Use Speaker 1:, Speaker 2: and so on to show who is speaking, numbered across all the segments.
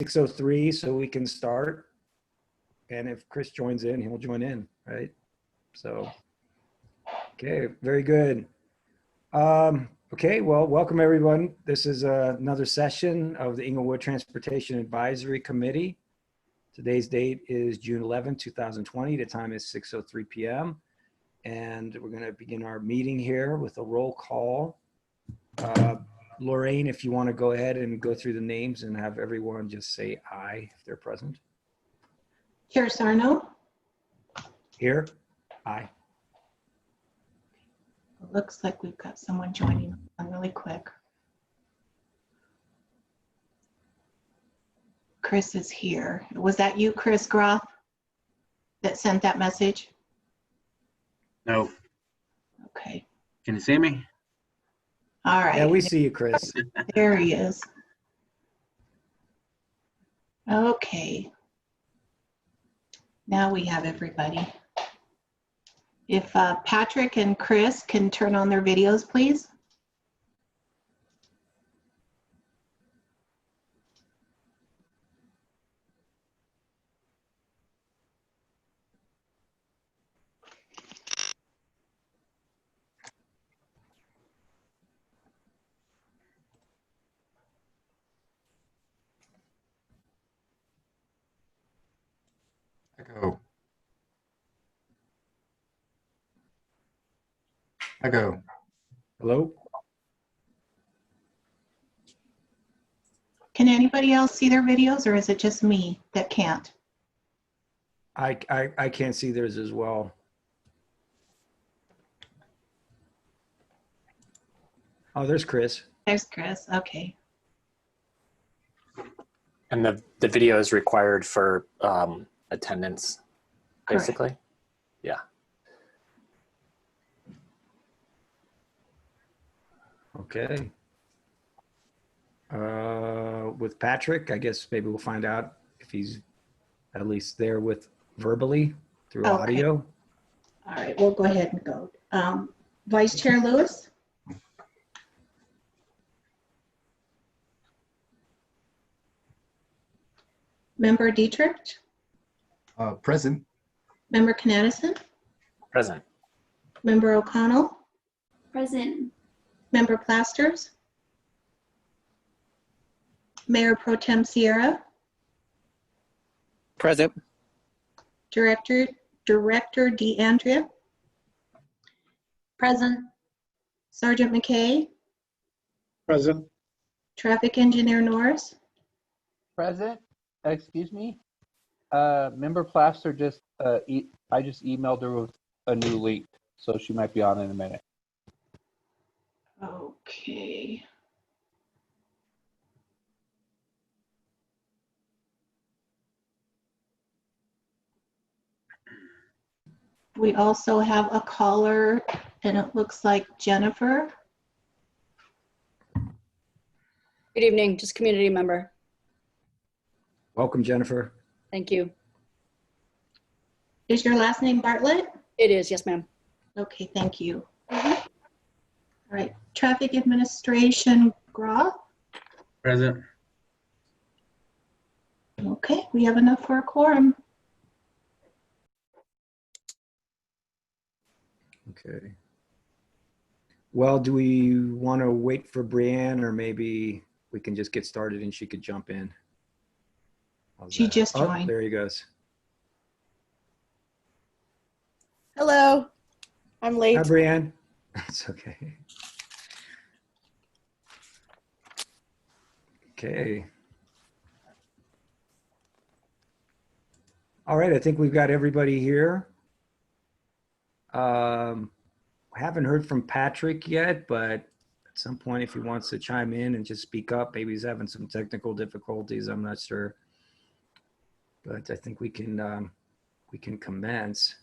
Speaker 1: 6:03, so we can start. And if Chris joins in, he'll join in, right? So, okay, very good. Okay, well, welcome everyone. This is another session of the Englewood Transportation Advisory Committee. Today's date is June 11, 2020. The time is 6:03 p.m. And we're going to begin our meeting here with a roll call. Lorraine, if you want to go ahead and go through the names and have everyone just say aye if they're present.
Speaker 2: Chair Sarno.
Speaker 1: Here, aye.
Speaker 2: It looks like we've got someone joining on really quick. Chris is here. Was that you, Chris Groff, that sent that message?
Speaker 3: No.
Speaker 2: Okay.
Speaker 3: Can you see me?
Speaker 2: All right.
Speaker 1: Yeah, we see you, Chris.
Speaker 2: There he is. Okay. Now we have everybody. If Patrick and Chris can turn on their videos, please.
Speaker 4: Echo.
Speaker 1: Hello?
Speaker 2: Can anybody else see their videos, or is it just me that can't?
Speaker 1: I can't see theirs as well. Oh, there's Chris.
Speaker 2: There's Chris. Okay.
Speaker 5: And the video is required for attendance, basically.
Speaker 2: Correct.
Speaker 5: Yeah.
Speaker 1: Okay. With Patrick, I guess maybe we'll find out if he's at least there with verbally through
Speaker 2: Okay.
Speaker 1: audio.
Speaker 2: All right, we'll go ahead and go. Vice Chair Lewis? Member Dietrich?
Speaker 4: Present.
Speaker 2: Member Knudsen?
Speaker 5: Present.
Speaker 2: Member O'Connell?
Speaker 6: Present.
Speaker 2: Member Plasters? Mayor Pro Tem Sierra?
Speaker 7: Present.
Speaker 2: Director DeAndrea?
Speaker 6: Present.
Speaker 2: Sergeant McKay?
Speaker 7: Present.
Speaker 2: Traffic Engineer Norris?
Speaker 8: Present. Excuse me. Member Plaster just I just emailed her with a new link, so she might be on in a minute.
Speaker 2: Okay. We also have a caller, and it looks like Jennifer.
Speaker 6: Good evening, just community member.
Speaker 1: Welcome, Jennifer.
Speaker 6: Thank you.
Speaker 2: Is your last name Bartlett?
Speaker 6: It is, yes, ma'am.
Speaker 2: Okay, thank you. All right, Traffic Administration Groff.
Speaker 3: Present.
Speaker 2: Okay, we have enough for a quorum.
Speaker 1: Okay. Well, do we want to wait for Brianne, or maybe we can just get started and she could jump in? How's
Speaker 2: She
Speaker 1: that?
Speaker 2: just
Speaker 1: Oh,
Speaker 2: joined.
Speaker 1: there he goes.
Speaker 9: Hello, I'm late.
Speaker 1: Hi, Brianne. It's okay. Okay. All right, I think we've got everybody here. Haven't heard from Patrick yet, but at some point, if he wants to chime in and just speak up, maybe he's having some technical difficulties. I'm not sure, but I think we can commence.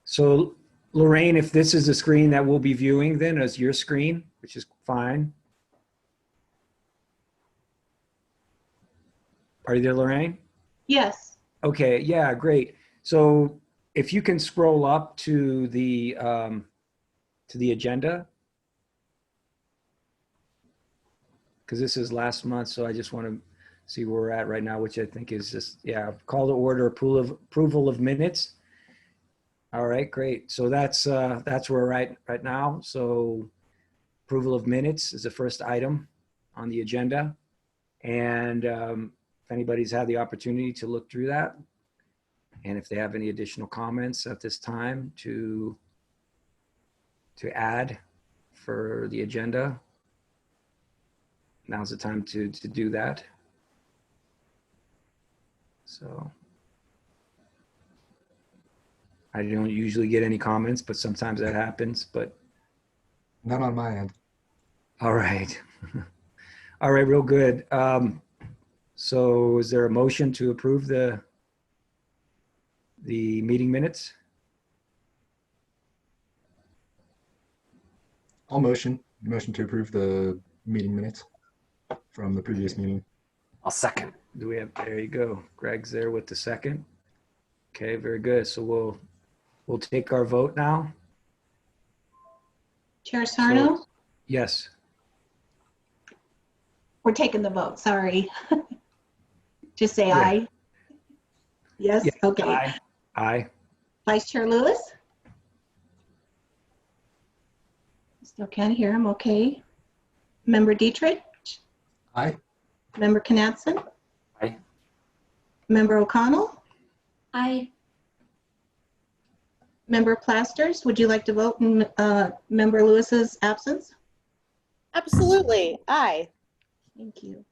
Speaker 1: So Lorraine, if this is the screen that we'll be viewing then as your screen, which is fine. Are you there, Lorraine?
Speaker 2: Yes.
Speaker 1: Okay, yeah, great. So if you can scroll up to the agenda, because this is last month, so I just want to see where we're at right now, which I think is just, yeah, call to order, approval of minutes. All right, great. So that's where we're at right now. So approval of minutes is the first item on the agenda. And if anybody's had the opportunity to look through that, and if they have any additional comments at this time to add for the agenda, now's the time to do that. So I don't usually get any comments, but sometimes that happens, but.
Speaker 4: None on my end.
Speaker 1: All right. All right, real good. So is there a motion to approve the meeting minutes?
Speaker 4: I'll motion to approve the meeting minutes from the previous meeting.
Speaker 5: I'll second.
Speaker 1: Do we have, there you go. Greg's there with the second. Okay, very good. So we'll take our vote now.
Speaker 2: Chair Sarno?
Speaker 1: Yes.
Speaker 2: We're taking the vote, sorry. Just say
Speaker 1: Yeah.
Speaker 2: aye. Yes,
Speaker 1: Yeah,
Speaker 2: okay.
Speaker 1: Aye. Aye.
Speaker 2: Vice Chair Lewis? Still can't hear him, okay. Member Dietrich?
Speaker 4: Aye.
Speaker 2: Member Knudsen?
Speaker 5: Aye.
Speaker 2: Member O'Connell?
Speaker 6: Aye.
Speaker 2: Member Plasters, would you like to vote in Member Lewis's absence?
Speaker 9: Absolutely. Aye.
Speaker 2: Thank you.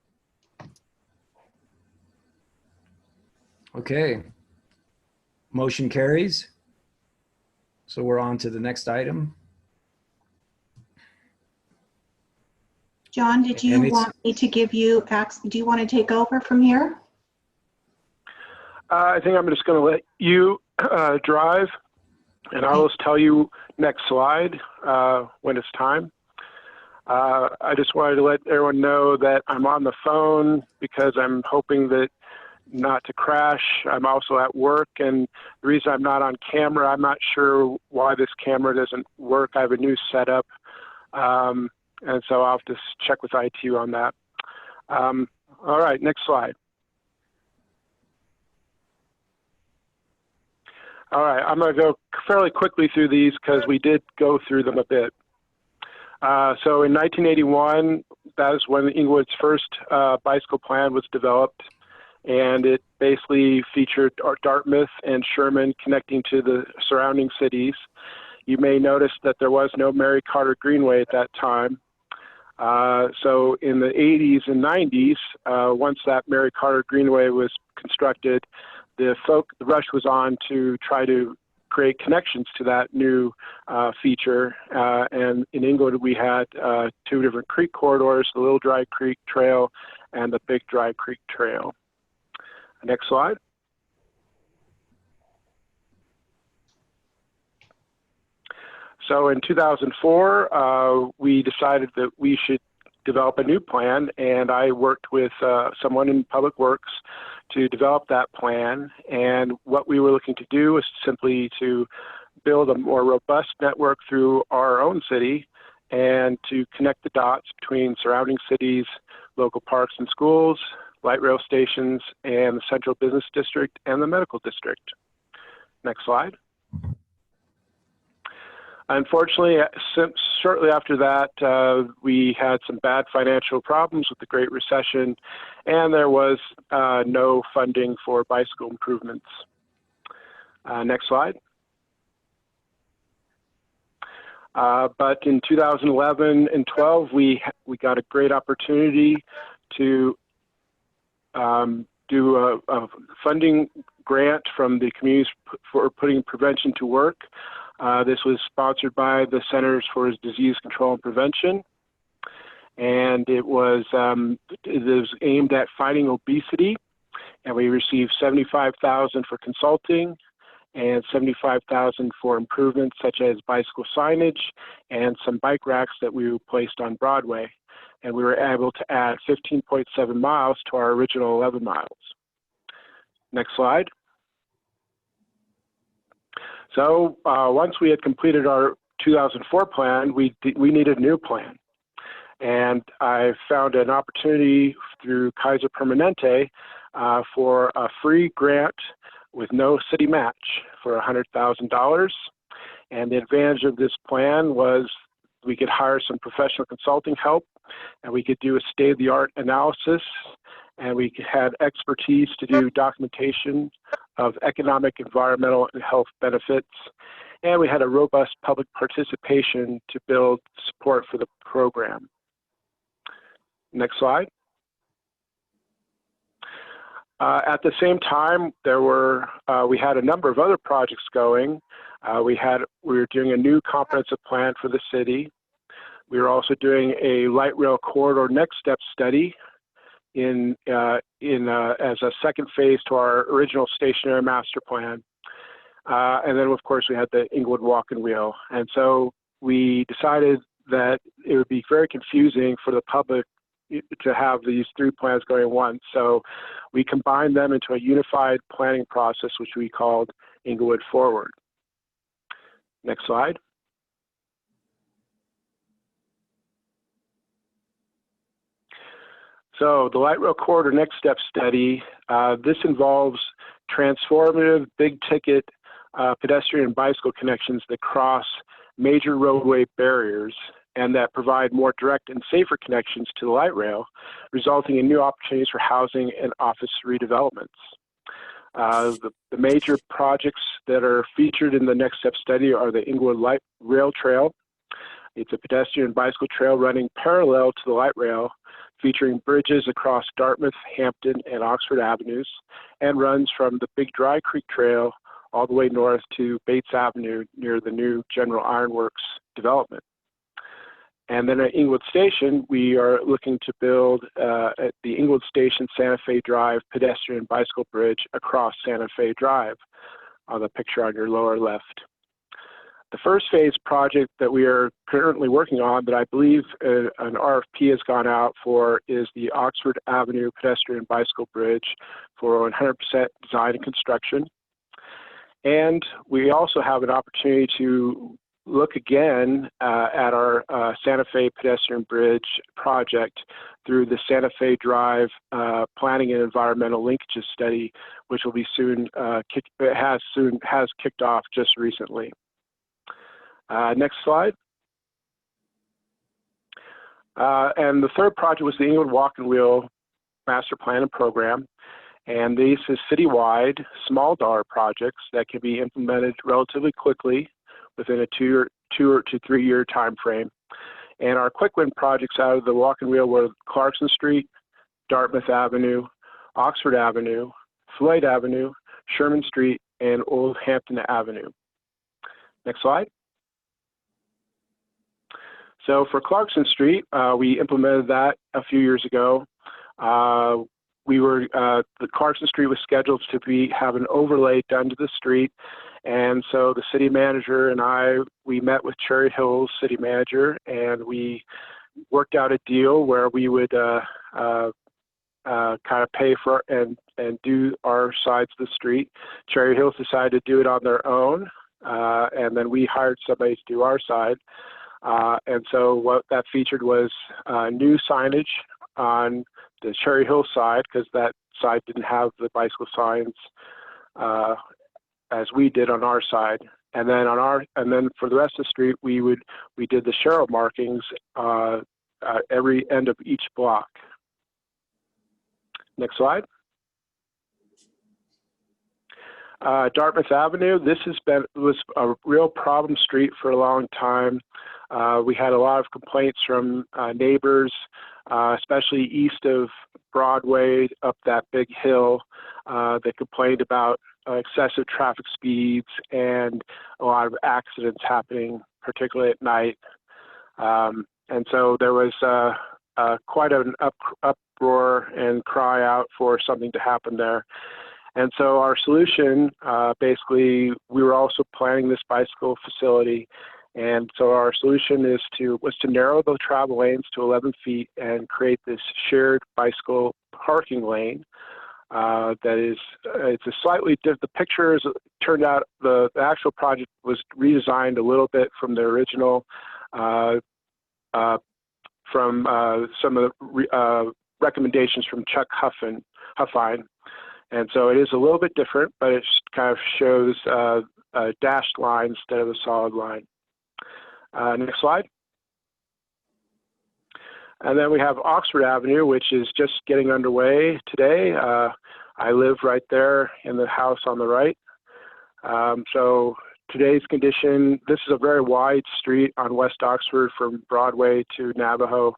Speaker 1: Okay. Motion carries. So we're on to the next item.
Speaker 2: John, did you
Speaker 1: And it's-
Speaker 2: want me to give you, do you want to take over from here?
Speaker 7: I think I'm just going to let you drive, and I will tell you next slide when it's time. I just wanted to let everyone know that I'm on the phone because I'm hoping that not to crash. I'm also at work, and the reason I'm not on camera, I'm not sure why this camera doesn't work. I have a new setup, and so I'll have to check with IT on that. All right, next slide. All right, I'm going to go fairly quickly through these because we did go through them a bit. So in 1981, that is when Englewood's first bicycle plan was developed, and it basically featured Dartmouth and Sherman connecting to the surrounding cities. You may notice that there was no Mary Carter Greenway at that time. So in the 80s and 90s, once that Mary Carter Greenway was constructed, the rush was on to try to create connections to that new feature. And in Englewood, we had two different creek corridors, the Little Dry Creek Trail and the Big Dry Creek Trail. Next slide. So in 2004, we decided that we should develop a new plan, and I worked with someone in Public Works to develop that plan. And what we were looking to do was simply to build a more robust network through our own city and to connect the dots between surrounding cities, local parks and schools, light rail stations, and the central business district and the medical district. Next slide. Unfortunately, shortly after that, we had some bad financial problems with the Great Recession, and there was no funding for bicycle improvements. Next slide. But in 2011 and 12, we got a great opportunity to do a funding grant from the communities for putting prevention to work. This was sponsored by the Centers for Disease Control and Prevention, and it was aimed at fighting obesity, and we received $75,000 for consulting and $75,000 for improvements such as bicycle signage and some bike racks that we placed on Broadway. And we were able to add 15.7 miles to our original 11 miles. Next slide. So once we had completed our 2004 plan, we needed a new plan. And I found an opportunity through Kaiser Permanente for a free grant with no city match for $100,000. And the advantage of this plan was we could hire some professional consulting help, and we could do a state-of-the-art analysis, and we had expertise to do documentation of economic, environmental, and health benefits. And we had a robust public participation to build support for the program. Next slide. At the same time, we had a number of other projects going. We were doing a new comprehensive plan for the city. We were also doing a light rail corridor next step study as a second phase to our original stationary master plan. And then, of course, we had the Englewood Walk and Wheel. And so we decided that it would be very confusing for the public to have these three plans going at once. So we combined them into a unified planning process, which we called Englewood Forward. Next slide. So the light rail corridor next step study, this involves transformative big ticket pedestrian and bicycle connections that cross major roadway barriers and that provide more direct and safer connections to the light rail, resulting in new opportunities for housing and office redevelopments. The major projects that are featured in the next step study are the Englewood Light Rail Trail. It's a pedestrian and bicycle trail running parallel to the light rail, featuring bridges across Dartmouth, Hampden, and Oxford Avenues, and runs from the Big Dry Creek Trail all the way north to Bates Avenue near the new General Ironworks development. And then at Englewood Station, we are looking to build at the Englewood Station Santa Fe Drive pedestrian bicycle bridge across Santa Fe Drive on the picture on your lower left. The first phase project that we are currently working on that I believe an RFP has gone out for is the Oxford Avenue pedestrian bicycle bridge for 100% design and construction. And we also have an opportunity to look again at our Santa Fe pedestrian bridge project through the Santa Fe Drive planning and environmental linkages study, which will be has kicked off just recently. Next slide. And the third project was the Englewood Walk and Wheel Master Plan and Program. And these is citywide, small dollar projects that can be implemented relatively quickly within a 2 to 3 year time frame. And our quick win projects out of the Walk and Wheel were Clarkson Street, Dartmouth Avenue, Oxford Avenue, Floyd Avenue, Sherman Street, and Old Hampton Avenue. Next slide. So for Clarkson Street, we implemented that a few years ago. The Clarkson Street was scheduled to have an overlay done to the street. And so the city manager and we met with Cherry Hill's city manager, and we worked out a deal where we would kind of pay for and do our sides of the street. Cherry Hills decided to do it on their own, and then we hired somebody to do our side. And so what that featured was new signage on the Cherry Hill side, because that side didn't have the bicycle signs as we did on our side. And then for the rest of the street, we did the Sharrow markings at every end of each block. Next slide. Dartmouth Avenue. This was a real problem street for a long time. We had a lot of complaints from neighbors, especially east of Broadway up that big hill. They complained about excessive traffic speeds and a lot of accidents happening, particularly at night. And so there was quite an uproar and cry out for something to happen there. And so our solution, basically, we were also planning this bicycle facility. And so our solution was to narrow the travel lanes to 11 feet and create this shared bicycle parking lane. It's a slightly different. The pictures turned out, the actual project was redesigned a little bit from the original from some of the recommendations from Chuck Huffine. And so it is a little bit different, but it kind of shows a dashed line instead of a solid line. Next slide. And then we have Oxford Avenue, which is just getting underway today. I live right there in the house on the right. So today's condition, this is a very wide street on West Oxford from Broadway to Navajo.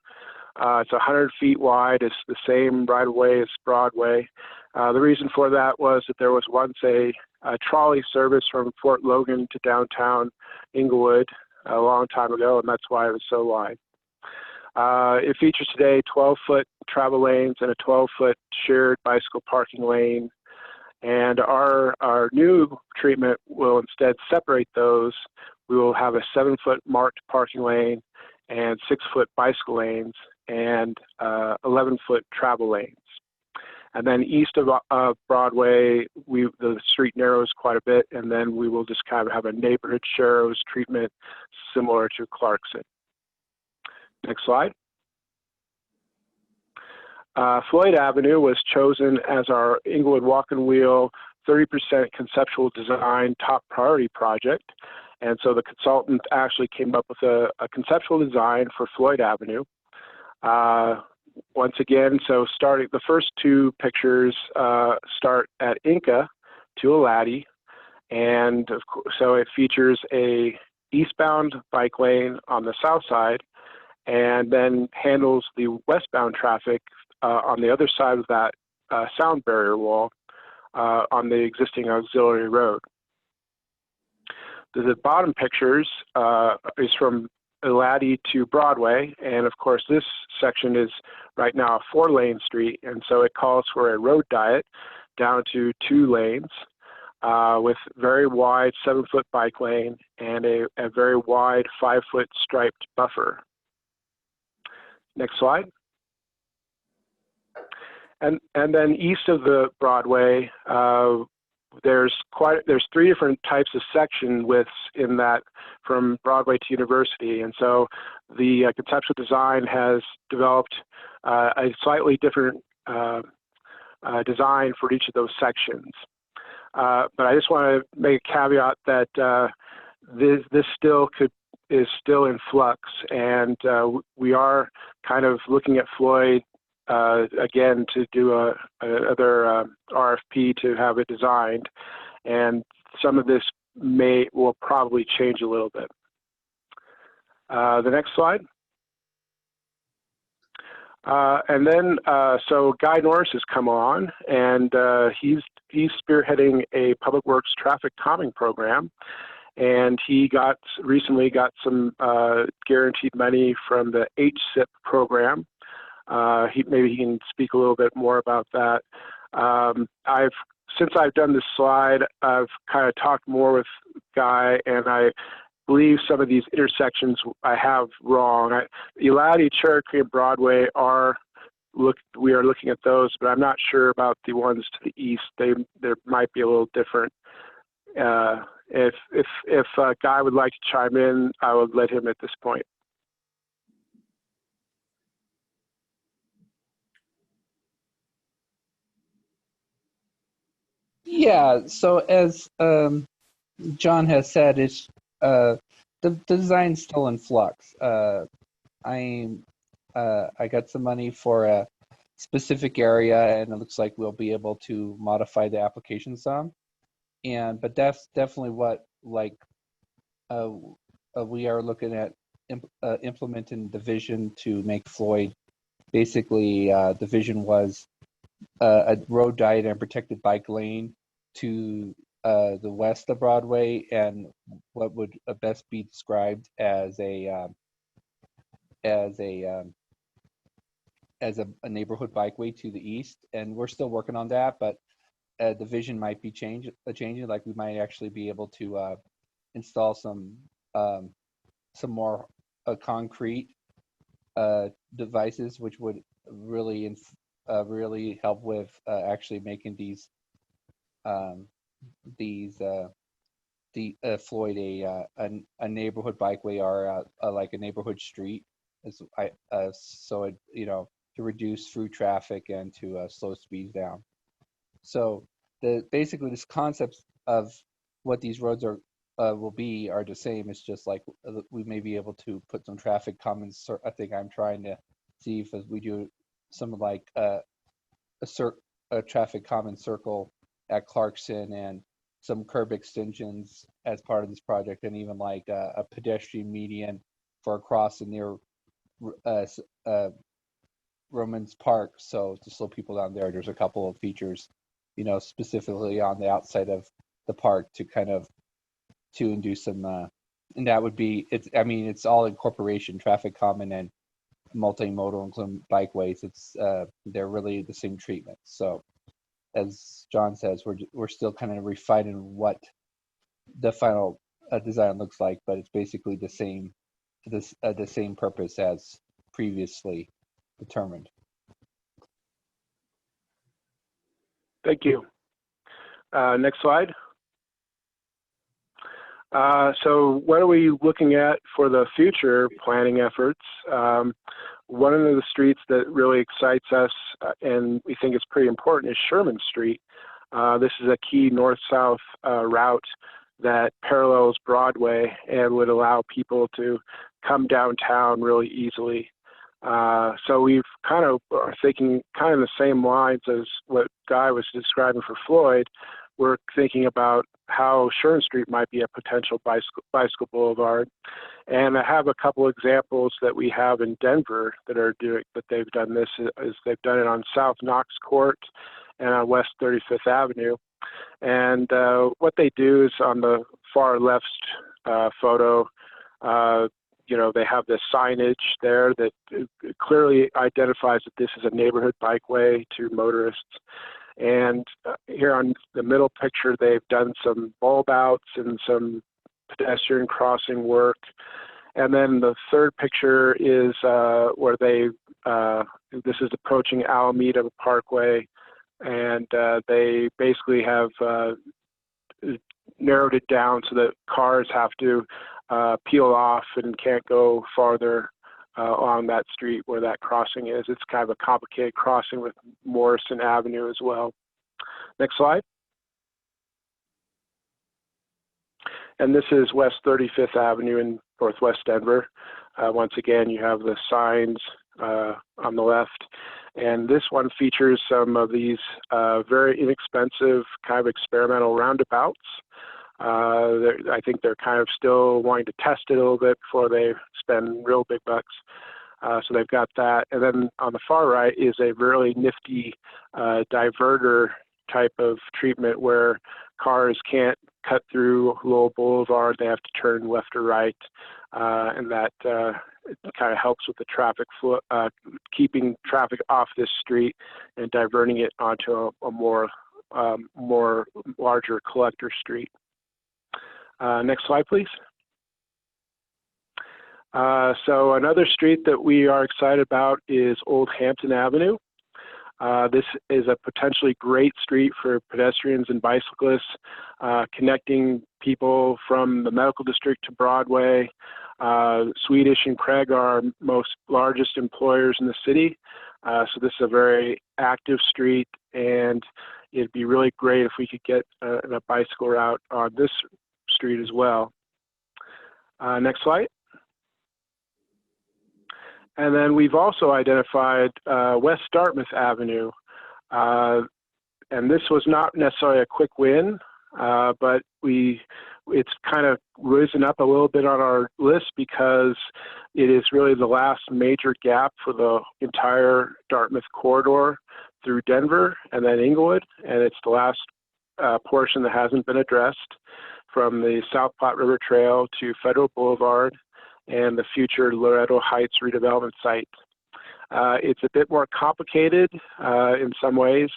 Speaker 7: It's 100 feet wide. It's the same right of way as Broadway. The reason for that was that there was once a trolley service from Fort Logan to downtown Englewood a long time ago, and that's why it was so wide. It features today 12-foot travel lanes and a 12-foot shared bicycle parking lane. And our new treatment will instead separate those. We will have a 7-foot marked parking lane and 6-foot bicycle lanes and 11-foot travel lanes. And then east of Broadway, the street narrows quite a bit, and then we will just kind of have a neighborhood Sharrows treatment similar to Clarkson. Next slide. Floyd Avenue was chosen as our Englewood Walk and Wheel 30% conceptual design top priority project. And so the consultant actually came up with a conceptual design for Floyd Avenue. Once again, so starting the first two pictures start at Inca to Alatty, and of course, so it features a eastbound bike lane on the south side, and then handles the westbound traffic on the other side of that sound barrier wall on the existing auxiliary road. The bottom pictures is from Alatty to Broadway, and of course this section is right now a 4-lane street, and so it calls for a road diet down to 2 lanes with very wide 7-foot bike lane and a very wide 5-foot striped buffer. Next slide. And then east of the Broadway, there's 3 different types of section widths in that from Broadway to University, and so the conceptual design has developed a slightly different design for each of those sections. But I just want to make a caveat that this still is still in flux, and we are kind of looking at Floyd again to do another RFP to have it designed, and some of this will probably change a little bit. The next slide. And then, so Guy Norris has come on, and he's spearheading a public works traffic calming program, and he recently got some guaranteed money from the HSIP program. Maybe he can speak a little bit more about that. Since I've done this slide, I've kind of talked more with Guy, and I believe some of these intersections I have wrong. Alatty, Cherokee, and Broadway we are looking at those, but I'm not sure about the ones to the east. They might be a little different. If Guy would like to chime in, I would let him at this point.
Speaker 8: Yeah, so as John has said, it's the design's still in flux. I got some money for a specific area, and it looks like we'll be able to modify the application some. But that's definitely what we are looking at implementing the vision to make Floyd. Basically, the vision was a road diet and protected bike lane to the west of Broadway, and what would best be described as a neighborhood bikeway to the east. And we're still working on that, but the vision might be changing. Like we might actually be able to install some more concrete devices, which would really help with actually making Floyd a neighborhood bikeway, or like a neighborhood street, so it, to reduce through traffic and to slow speeds down. So basically this concepts of what these roads will be are the same. It's just like we may be able to put some traffic comments. I think I'm trying to see if as we do some like a traffic common circle at Clarkson and some curb extensions as part of this project, and even like a pedestrian median for a crossing near Romans Park. So to slow people down there, there's a couple of features, specifically on the outside of the park to kind of induce some, and that would be, it's all incorporation, traffic common and multimodal, including bikeways. They're really the same treatment. So as John says, we're still kind of refining what the final design looks like, but it's basically the same purpose as previously determined.
Speaker 7: Thank you. Next slide. So what are we looking at for the future planning efforts? One of the streets that really excites us and we think is pretty important is Sherman Street. This is a key north-south route that parallels Broadway and would allow people to come downtown really easily. So we've kind of are thinking kind of the same lines as what Guy was describing for Floyd. We're thinking about how Sherman Street might be a potential bicycle boulevard. And I have a couple examples that we have in Denver that they've done this. They've done it on South Knox Court and on West 35th Avenue. And what they do is on the far left photo, they have this signage there that clearly identifies that this is a neighborhood bikeway to motorists. And here on the middle picture, they've done some bulb outs and some pedestrian crossing work. And then the third picture is where this is approaching Alameda Parkway, and they basically have narrowed it down so that cars have to peel off and can't go farther on that street where that crossing is. It's kind of a complicated crossing with Morrison Avenue as well. Next slide. And this is West 35th Avenue in Northwest Denver. Once again, you have the signs on the left. And this one features some of these very inexpensive kind of experimental roundabouts. I think they're kind of still wanting to test it a little bit before they spend real big bucks. So they've got that. And then on the far right is a really nifty diverter type of treatment where cars can't cut through Lowell Boulevard. They have to turn left or right. And that it kind of helps with the traffic flow, keeping traffic off this street and diverting it onto a more larger collector street. Next slide, please. So another street that we are excited about is Old Hampden Avenue. This is a potentially great street for pedestrians and bicyclists, connecting people from the medical district to Broadway. Swedish and Craig are our largest employers in the city. So this is a very active street, and it'd be really great if we could get a bicycle route on this street as well. Next slide. And then we've also identified West Dartmouth Avenue. And this was not necessarily a quick win, but it's kind of risen up a little bit on our list because it is really the last major gap for the entire Dartmouth corridor through Denver and then Englewood. And it's the last portion that hasn't been addressed, from the South Platte River Trail to Federal Boulevard and the future Loretto Heights redevelopment site. It's a bit more complicated in some ways.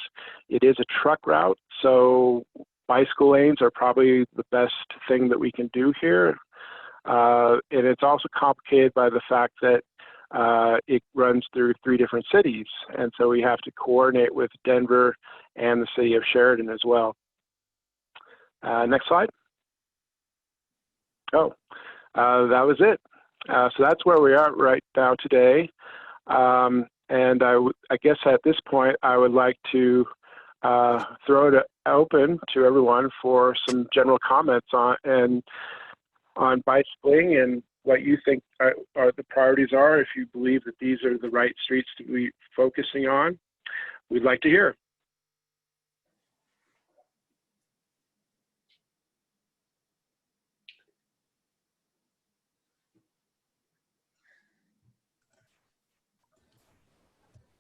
Speaker 7: It is a truck route, so bicycle lanes are probably the best thing that we can do here. And it's also complicated by the fact that it runs through 3 different cities, and so we have to coordinate with Denver and the city of Sheridan as well. Next slide. Oh, that was it. So that's where we are right now today. And I guess at this point, I would like to throw it open to everyone for some general comments on bicycling and what you think are the priorities are. If you believe that these are the right streets to be focusing on, we'd like to hear.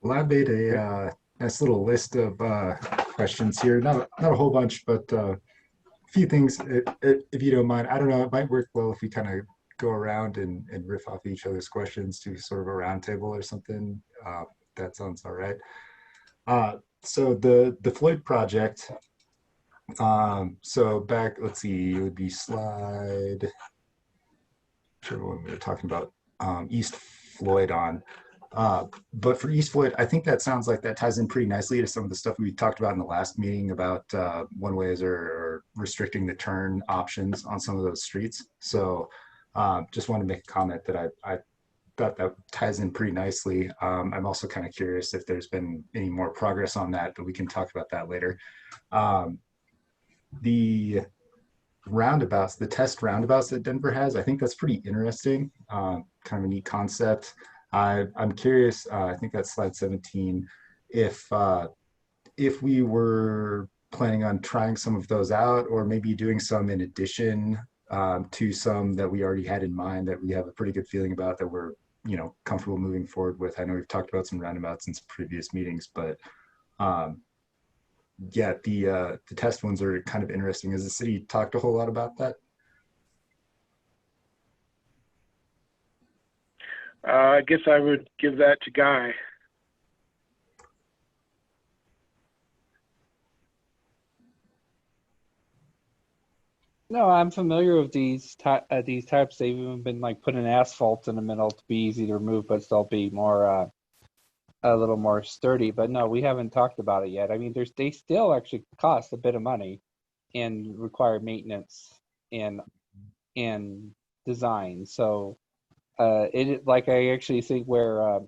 Speaker 4: Well, I made a nice little list of questions here. Not a whole bunch, but a few things, if you don't mind. I don't know, it might work well if we kind of go around and riff off each other's questions to sort of a round table or something. That sounds all right. So the Floyd project, so back, let's see, it would be slide, whichever one we were talking about, East Floyd on. But for East Floyd, I think that sounds like that ties in pretty nicely to some of the stuff we talked about in the last meeting about one-ways or restricting the turn options on some of those streets. So just want to make a comment that I thought that ties in pretty nicely. I'm also kind of curious if there's been any more progress on that, but we can talk about that later. The roundabouts, the test roundabouts that Denver has, I think that's pretty interesting, kind of a neat concept. I'm curious, I think that's slide 17, if we were planning on trying some of those out or maybe doing some in addition to some that we already had in mind that we have a pretty good feeling about that we're, you know, comfortable moving forward with. I know we've talked about some roundabouts in some previous meetings, but yeah, the test ones are kind of interesting. Has the city talked a whole lot about that?
Speaker 7: I guess I would give that to Guy.
Speaker 8: No, I'm familiar with these types. They've even been like putting asphalt in the middle to be easy to remove, but still be more a little more sturdy. But no, we haven't talked about it yet. I mean, they still actually cost a bit of money and require maintenance and design. So it like I actually think where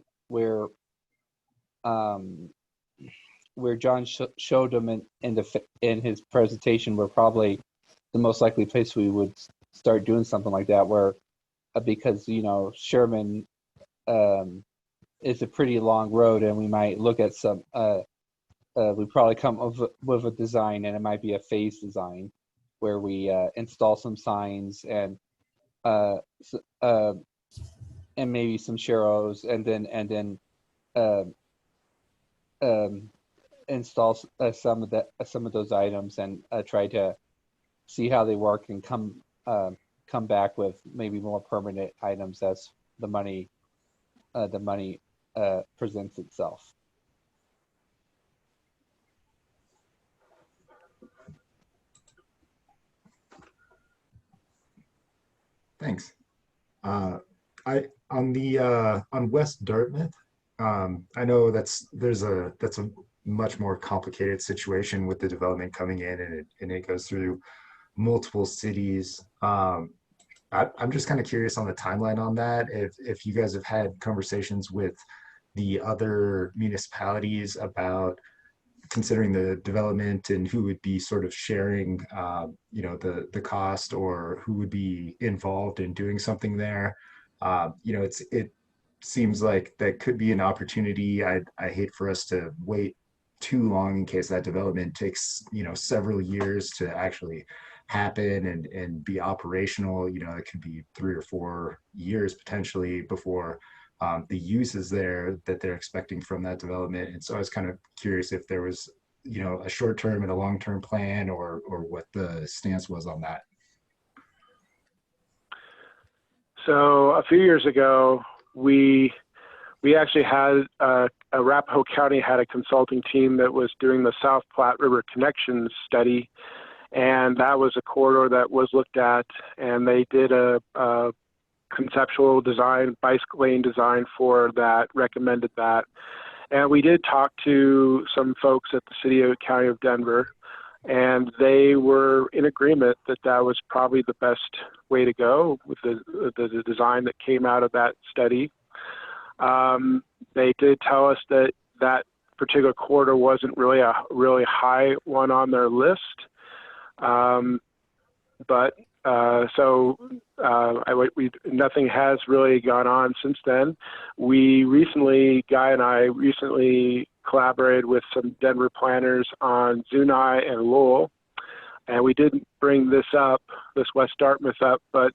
Speaker 8: John showed them in his presentation were probably the most likely place we would start doing something like that, where because you know Sherman is a pretty long road, and we might look at some. We probably come up with a design, and it might be a phase design where we install some signs and maybe some Sharrows, and then install some of those items and try to see how they work and come back with maybe more permanent items as the money presents itself.
Speaker 4: Thanks. On West Dartmouth, I know that's a much more complicated situation with the development coming in, and it goes through multiple cities. I'm just kind of curious on the timeline on that. If you guys have had conversations with the other municipalities about considering the development and who would be sort of sharing, you know, the cost, or who would be involved in doing something there. You know, it seems like that could be an opportunity. I hate for us to wait too long in case that development takes, you know, several years to actually happen and be operational. You know, it could be 3 or 4 years potentially before the use is there that they're expecting from that development. And so I was kind of curious if there was, you know, a short-term and a long-term plan, or what the stance was on that.
Speaker 7: So a few years ago, we actually had Arapahoe County had a consulting team that was doing the South Platte River Connections study, and that was a corridor that was looked at, and they did a conceptual design, bicycle lane design for that, recommended that. And we did talk to some folks at the City and County of Denver, and they were in agreement that that was probably the best way to go with the design that came out of that study. They did tell us that that particular corridor wasn't really a really high one on their list. Nothing has really gone on since then. Guy and I recently collaborated with some Denver planners on Zuni and Lowell, and we didn't bring this West Dartmouth up, but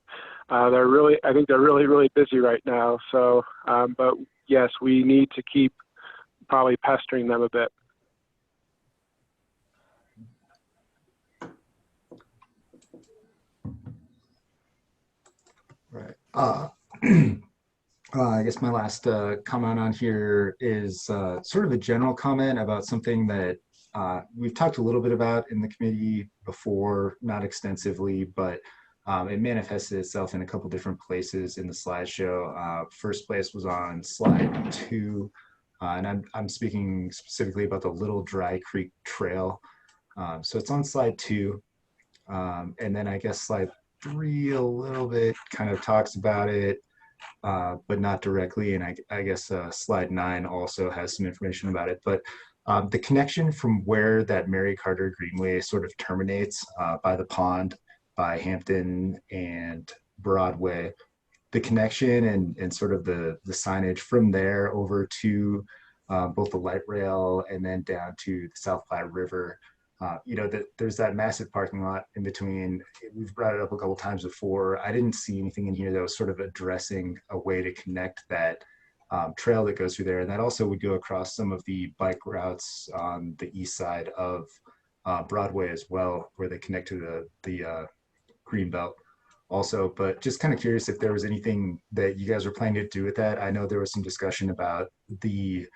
Speaker 7: I think they're really busy right now. So, but yes, we need to keep probably pestering them a bit.
Speaker 4: Right. I guess my last comment on here is sort of a general comment about something that we've talked a little bit about in the committee before, not extensively, but it manifested itself in a couple different places in the slideshow. First place was on slide 2, and I'm speaking specifically about the Little Dry Creek Trail. So it's on slide 2, and then I guess slide 3 a little bit kind of talks about it, but not directly. And I guess slide 9 also has some information about it. But the connection from where that Mary Carter Greenway sort of terminates by the pond, by Hampden and Broadway, the connection and sort of the signage from there over to both the light rail and then down to the South Platte River. There's that massive parking lot in between. We've brought it up a couple times before. I didn't see anything in here that was sort of addressing a way to connect that trail that goes through there. And that also would go across some of the bike routes on the east side of Broadway as well, where they connect to the Greenbelt also. But just kind of curious if there was anything that you guys were planning to do with that. I know there was some discussion about the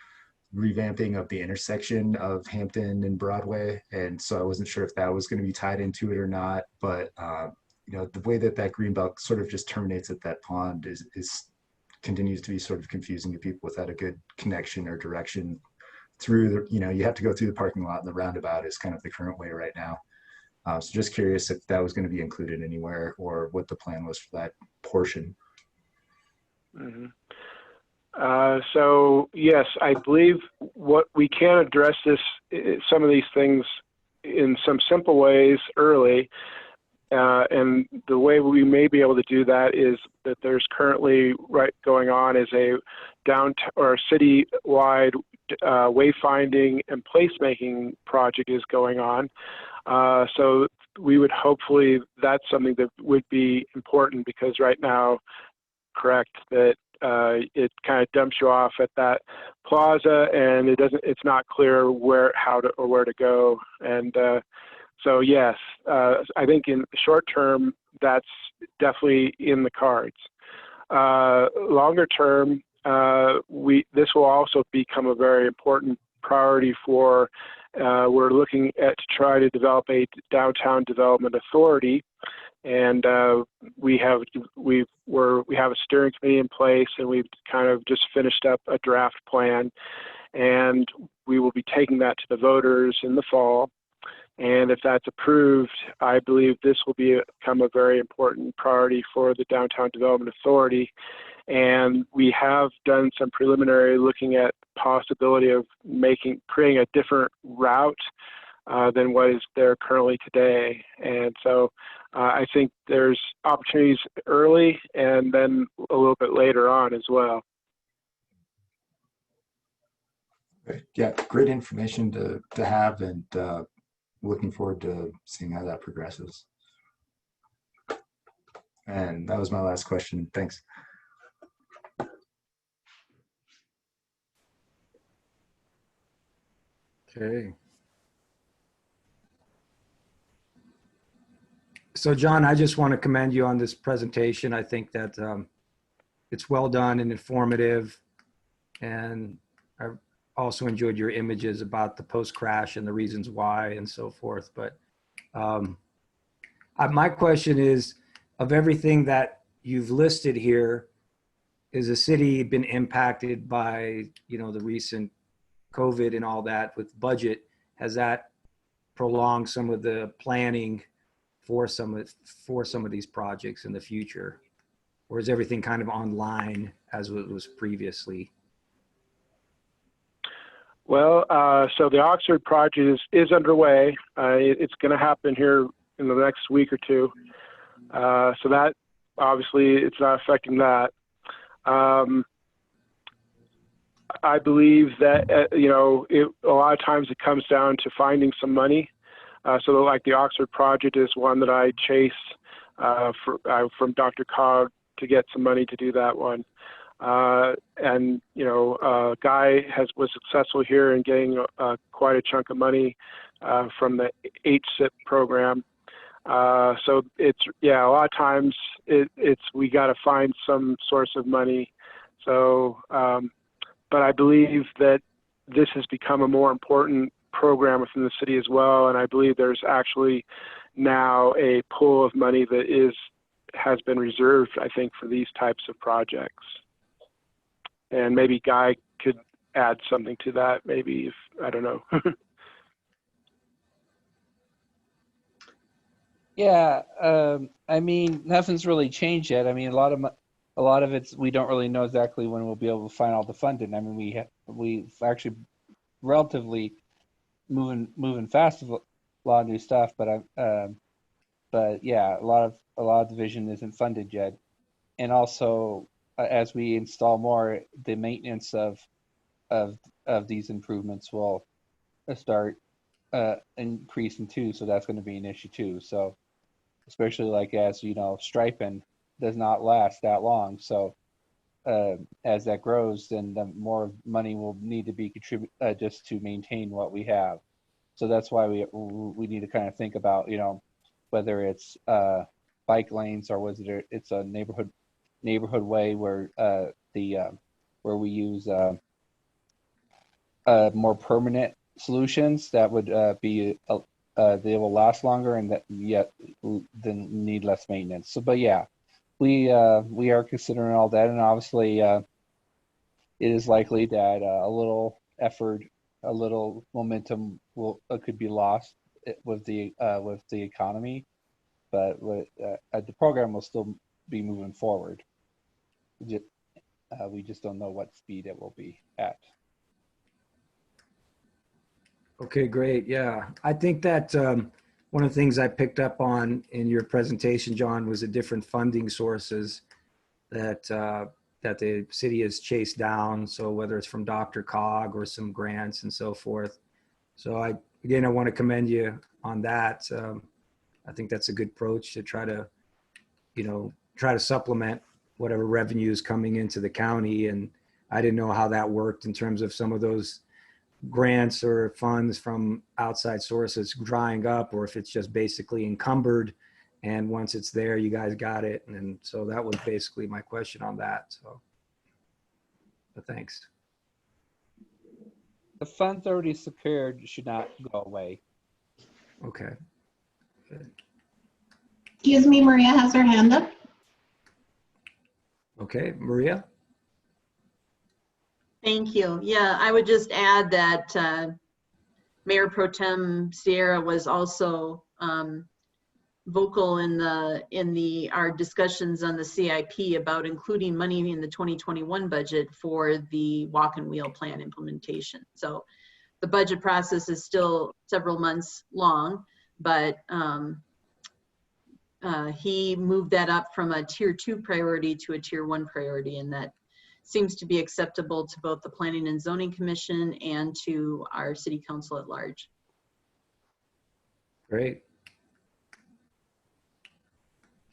Speaker 4: revamping of the intersection of Hampden and Broadway, and so I wasn't sure if that was going to be tied into it or not. But the way that Greenbelt sort of just terminates at that pond is continues to be sort of confusing to people without a good connection or direction through the, you have to go through the parking lot, and the roundabout is kind of the current way right now. So just curious if that was going to be included anywhere or what the plan was for that portion.
Speaker 7: Mm-hmm. So yes, I believe what we can address some of these things in some simple ways early. And the way we may be able to do that is that there's currently going on is a downtown or city-wide wayfinding and placemaking project is going on. So we would hopefully, that's something that would be important, because right now, correct, that it kind of dumps you off at that plaza, and it's not clear where to go. And so yes, I think in the short term, that's definitely in the cards. Longer term, this will also become a very important priority for, we're looking at to try to develop a downtown development authority. And we have a steering committee in place, and we've kind of just finished up a draft plan, and we will be taking that to the voters in the fall. And if that's approved, I believe this will become a very important priority for the Downtown Development Authority. And we have done some preliminary looking at possibility of creating a different route than what is there currently today. And so I think there's opportunities early and then a little bit later on as well.
Speaker 4: Yeah, great information to have, and looking forward to seeing how that progresses. And that was my last question. Thanks.
Speaker 1: Okay. So John, I just want to commend you on this presentation. I think that it's well done and informative, and I also enjoyed your images about the post-crash and the reasons why and so forth. But my question is, of everything that you've listed here, is the city been impacted by, the recent COVID and all that with budget? Has that prolong some of the planning for some of these projects in the future? Or is everything kind of online as it was previously?
Speaker 7: Well, so the Oxford project is underway. It's going to happen here in the next week or two. So that obviously it's not affecting that. I believe that, a lot of times it comes down to finding some money. So like the Oxford project is one that I chase from Dr. Cog to get some money to do that one. Guy was successful here in getting quite a chunk of money from the HSIP program. So it's, a lot of times we got to find some source of money. So, but I believe that this has become a more important program within the city as well. And I believe there's actually now a pool of money that has been reserved, I think, for these types of projects. And maybe Guy could add something to that, maybe, if I don't know.
Speaker 8: Yeah, I mean, nothing's really changed yet. I mean, a lot of it's, we don't really know exactly when we'll be able to find all the funding. I mean, we've actually relatively moving fast with a lot of new stuff, but yeah, a lot of the vision isn't funded yet. And also, as we install more, the maintenance of these improvements will start increasing too. So that's going to be an issue too. So especially like, as you know, striping does not last that long. So as that grows, then the more money will need to be contributed just to maintain what we have. So that's why we need to kind of think about, whether it's bike lanes or whether it's a neighborhood way where where we use more permanent solutions that would be they will last longer and that yet then need less maintenance. So, but yeah, we are considering all that, and obviously it is likely that a little effort, a little momentum could be lost with the economy, but the program will still be moving forward. We just don't know what speed it will be at.
Speaker 1: Okay, great. Yeah, I think that one of the things I picked up on in your presentation, John, was the different funding sources that the city has chased down. So whether it's from Dr. Cog or some grants and so forth. So I want to commend you on that. I think that's a good approach to try to supplement whatever revenue is coming into the county. And I didn't know how that worked in terms of some of those grants or funds from outside sources drying up, or if it's just basically encumbered and once it's there, you guys got it. And so that was basically my question on that. So, but thanks.
Speaker 8: The funds already secured should not go away.
Speaker 1: Okay. Good.
Speaker 2: Excuse me, Maria has her hand up.
Speaker 1: Okay, Maria.
Speaker 10: Thank you. Yeah, I would just add that Mayor Pro Tem Sierra was also vocal in our discussions on the CIP about including money in the 2021 budget for the walk and wheel plan implementation. So the budget process is still several months long, but he moved that up from a tier 2 priority to a tier 1 priority, and that seems to be acceptable to both the Planning and Zoning Commission and to our City Council at large.
Speaker 1: Great.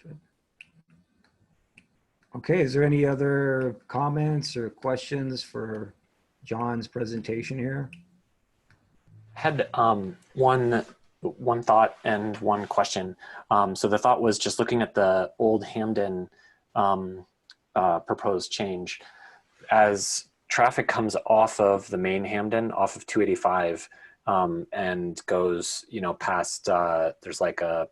Speaker 1: Good. Okay, is there any other comments or questions for John's presentation here?
Speaker 5: I had one thought and one question. So the thought was just looking at the old Hampden proposed change. As traffic comes off of the main Hampden, off of 285, and goes, past, there's like a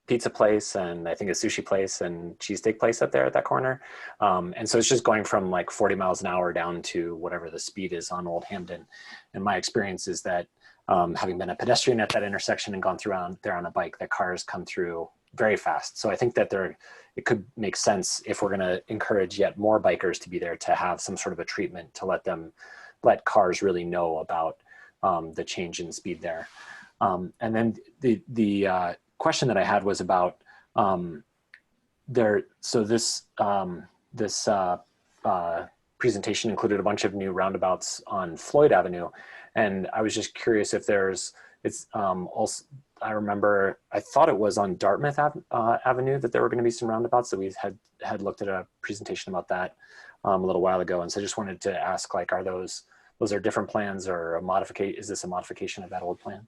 Speaker 5: pizza place and I think a sushi place and cheesesteak place up there at that corner. And so it's just going from like 40 miles an hour down to whatever the speed is on Old Hampden. And my experience is that having been a pedestrian at that intersection and gone through there on a bike, that cars come through very fast. So I think that it could make sense if we're going to encourage yet more bikers to be there to have some sort of a treatment to let cars really know about the change in speed there. And then the question that I had was about so this presentation included a bunch of new roundabouts on Floyd Avenue, and I was just curious if also, I remember I thought it was on Dartmouth Avenue that there were going to be some roundabouts, that we had looked at a presentation about that a little while ago, and so I just wanted to ask, like, are those are different plans or is this a modification of that old plan?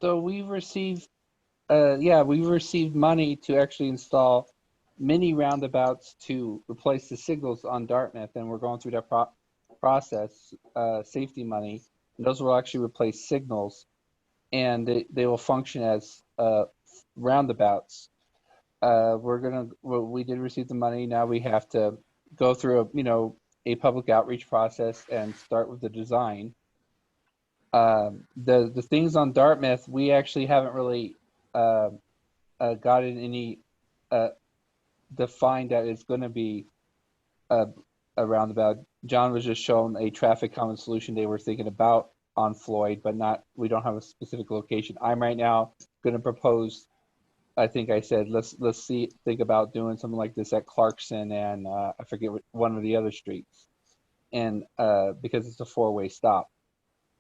Speaker 8: So we've received money to actually install mini roundabouts to replace the signals on Dartmouth, and we're going through that process, safety money. And those will actually replace signals, and they will function as roundabouts. We did receive the money. Now we have to go through a public outreach process and start with the design. The things on Dartmouth, we actually haven't really gotten any defined that it's going to be a roundabout. John was just shown a traffic common solution they were thinking about on Floyd, but we don't have a specific location. I'm right now going to propose, I think I said, let's think about doing something like this at Clarkson and I forget one of the other streets, and because it's a 4-way stop.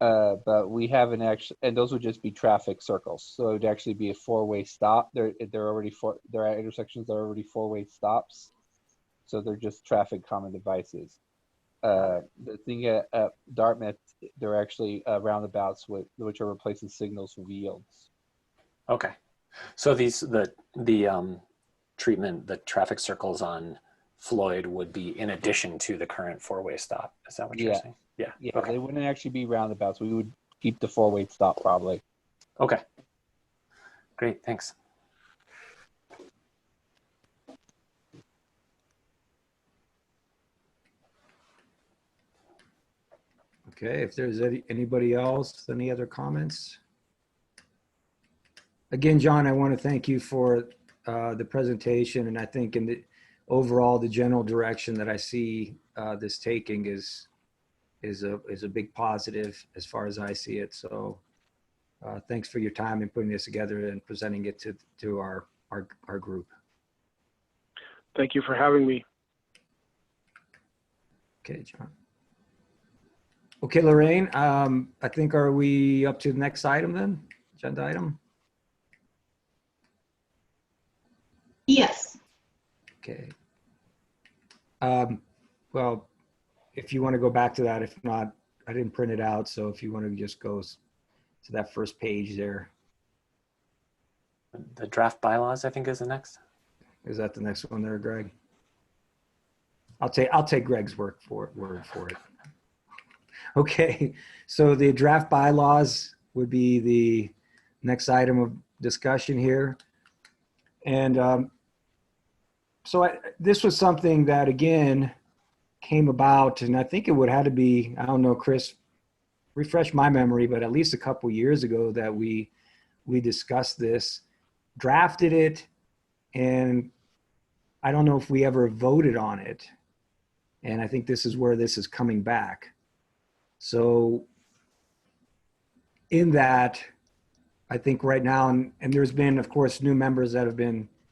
Speaker 8: But we haven't actually, and those would just be traffic circles. So it would actually be a 4-way stop. There are intersections that are already 4-way stops. So they're just traffic common devices. The thing at Dartmouth, they're actually roundabouts which are replacing signals with yields.
Speaker 5: Okay. So the treatment, the traffic circles on Floyd would be in addition to the current 4-way stop. Is that what you're saying? Yeah. Okay.
Speaker 8: They wouldn't actually be roundabouts. We would keep the 4-way stop probably.
Speaker 5: Okay. Great. Thanks.
Speaker 1: Okay, if there's anybody else, any other comments? Again, John, I want to thank you for the presentation, and I think in the overall, the general direction that I see this taking is a big positive as far as I see it. So thanks for your time in putting this together and presenting it to our group.
Speaker 7: Thank you for having me.
Speaker 1: Okay, John. Okay, Lorraine, I think, are we up to the next item then? Agenda item?
Speaker 2: Yes.
Speaker 1: Okay. Well, if you want to go back to that, if not, I didn't print it out. So if you want to just go to that first page there.
Speaker 5: The draft bylaws, I think, is the next.
Speaker 1: Is that the next one there, Greg? I'll take Greg's word for it. Okay, so the draft bylaws would be the next item of discussion here. And this was something that, again, came about, and I think it would have to be, I don't know, Chris, refresh my memory, but at least a couple years ago that we discussed this, drafted it, and I don't know if we ever voted on it. And I think this is where this is coming back. So in that, I think right now, and there's been, of course, new members that have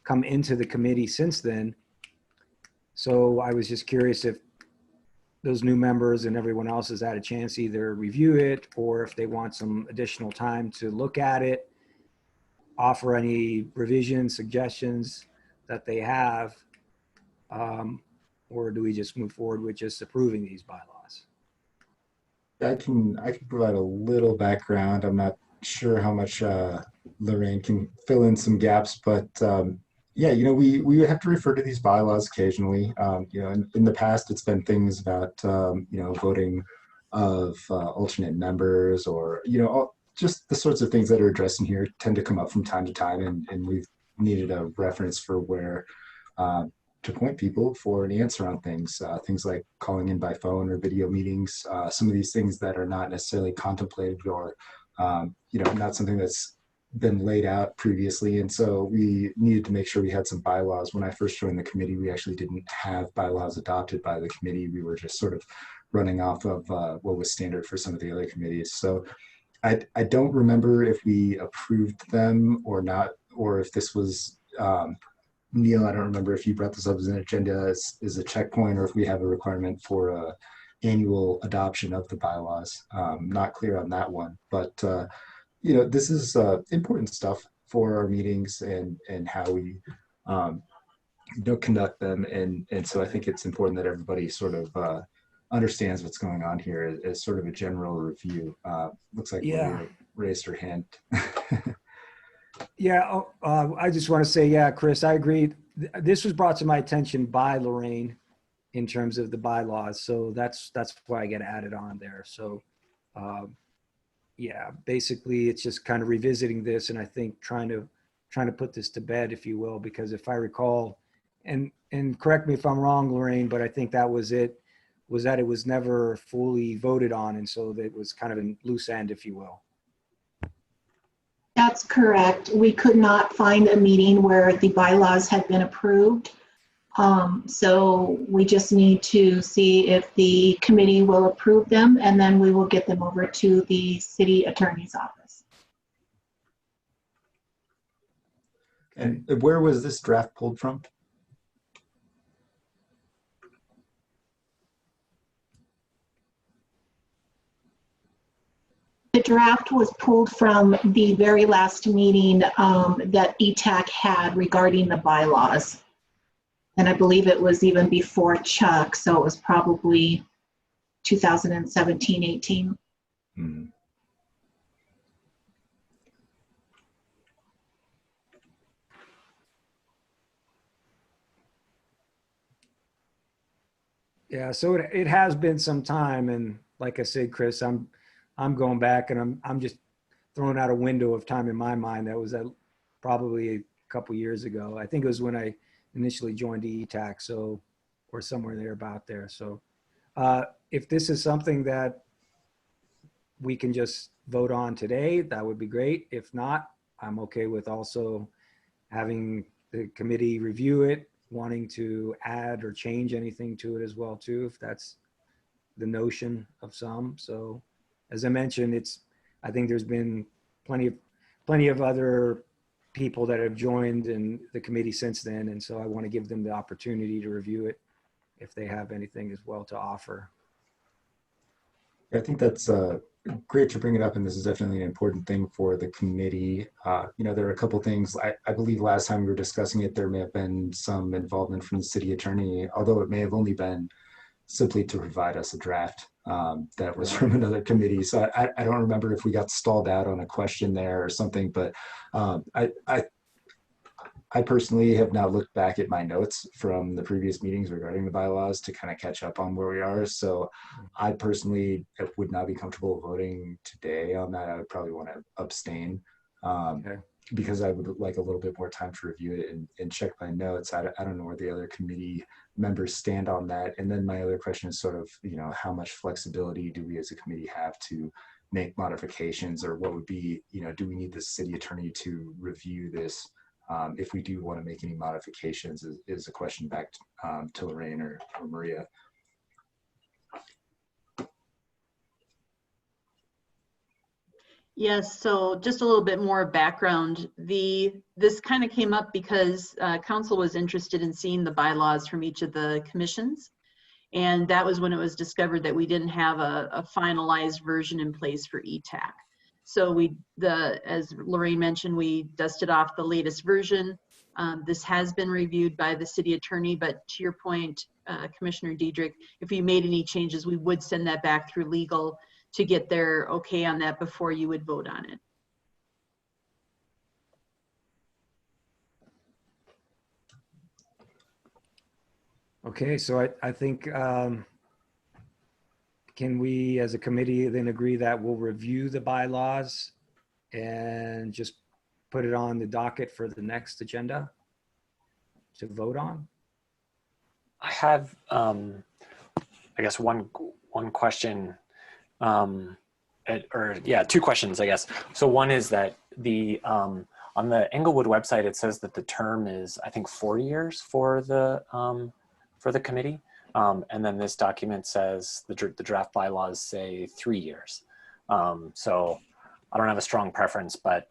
Speaker 1: come into the committee since then. So I was just curious if those new members and everyone else has had a chance to either review it, or if they want some additional time to look at it, offer any revisions, suggestions that they have, or do we just move forward with just approving these bylaws?
Speaker 4: I can provide a little background. I'm not sure how much Lorraine can fill in some gaps, but yeah, we have to refer to these bylaws occasionally. In the past, it's been things about voting of alternate members, or just the sorts of things that are addressed in here tend to come up from time to time, and we've needed a reference for where to point people for an answer on things, things like calling in by phone or video meetings, some of these things that are not necessarily contemplated or, not something that's been laid out previously. And so we needed to make sure we had some bylaws. When I first joined the committee, we actually didn't have bylaws adopted by the committee. We were just sort of running off of what was standard for some of the other committees. So I don't remember if we approved them or not, or if this was, Neil, I don't remember if you brought this up as an agenda as a checkpoint, or if we have a requirement for a annual adoption of the bylaws. Not clear on that one, but this is important stuff for our meetings and how we conduct them. And so I think it's important that everybody sort of understands what's going on here as sort of a general review. Looks like Maria raised her hand.
Speaker 1: Yeah, I just want to say, yeah, Chris, I agree. This was brought to my attention by Lorraine in terms of the bylaws. So that's why I get added on there. So yeah, basically it's just kind of revisiting this, and I think trying to put this to bed, if you will, because if I recall, and correct me if I'm wrong, Lorraine, but I think that was it, was that it was never fully voted on. And so that was kind of a loose end, if you will.
Speaker 2: That's correct. We could not find a meeting where the bylaws had been approved. So we just need to see if the committee will approve them, and then we will get them over to the city attorney's office.
Speaker 4: And where was this draft pulled from?
Speaker 2: The draft was pulled from the very last meeting that ETAC had regarding the bylaws. And I believe it was even before Chuck, so it was probably 2017, 18.
Speaker 4: Mm-hmm.
Speaker 1: Yeah, so it has been some time, and like I said, Chris, I'm going back, and I'm just throwing out a window of time in my mind that was probably a couple years ago. I think it was when I initially joined the ETAC, so, or somewhere there about there. So if this is something that we can just vote on today, that would be great. If not, I'm okay with also having the committee review it, wanting to add or change anything to it as well too, if that's the notion of some. So as I mentioned, I think there's been plenty of other people that have joined in the committee since then. And so I want to give them the opportunity to review it if they have anything as well to offer.
Speaker 4: I think that's great to bring it up, and this is definitely an important thing for the committee. There are a couple things. I believe last time we were discussing it, there may have been some involvement from the city attorney, although it may have only been simply to provide us a draft that was from another committee. So I don't remember if we got stalled out on a question there or something, but I personally have now looked back at my notes from the previous meetings regarding the bylaws to kind of catch up on where we are. So I personally would not be comfortable voting today on that. I would probably want to abstain because I would like a little bit more time to review it and check my notes. I don't know where the other committee members stand on that. And then my other question is sort of, how much flexibility do we as a committee have to make modifications, or what would be, do we need the city attorney to review this? If we do want to make any modifications, is a question back to Lorraine or Maria.
Speaker 10: Yes, so just a little bit more background. This kind of came up because council was interested in seeing the bylaws from each of the commissions. And that was when it was discovered that we didn't have a finalized version in place for ETAC. So as Lorraine mentioned, we dusted off the latest version. This has been reviewed by the city attorney, but to your point, Commissioner Diedrich, if we made any changes, we would send that back through legal to get their okay on that before you would vote on it.
Speaker 1: Okay, so I think, can we as a committee then agree that we'll review the bylaws and just put it on the docket for the next agenda to vote on?
Speaker 5: I have, I guess one question, two questions, I guess. So one is that on the Englewood website, it says that the term is, I think, 4 years for the committee. And then this document says the draft bylaws say 3 years. So I don't have a strong preference, but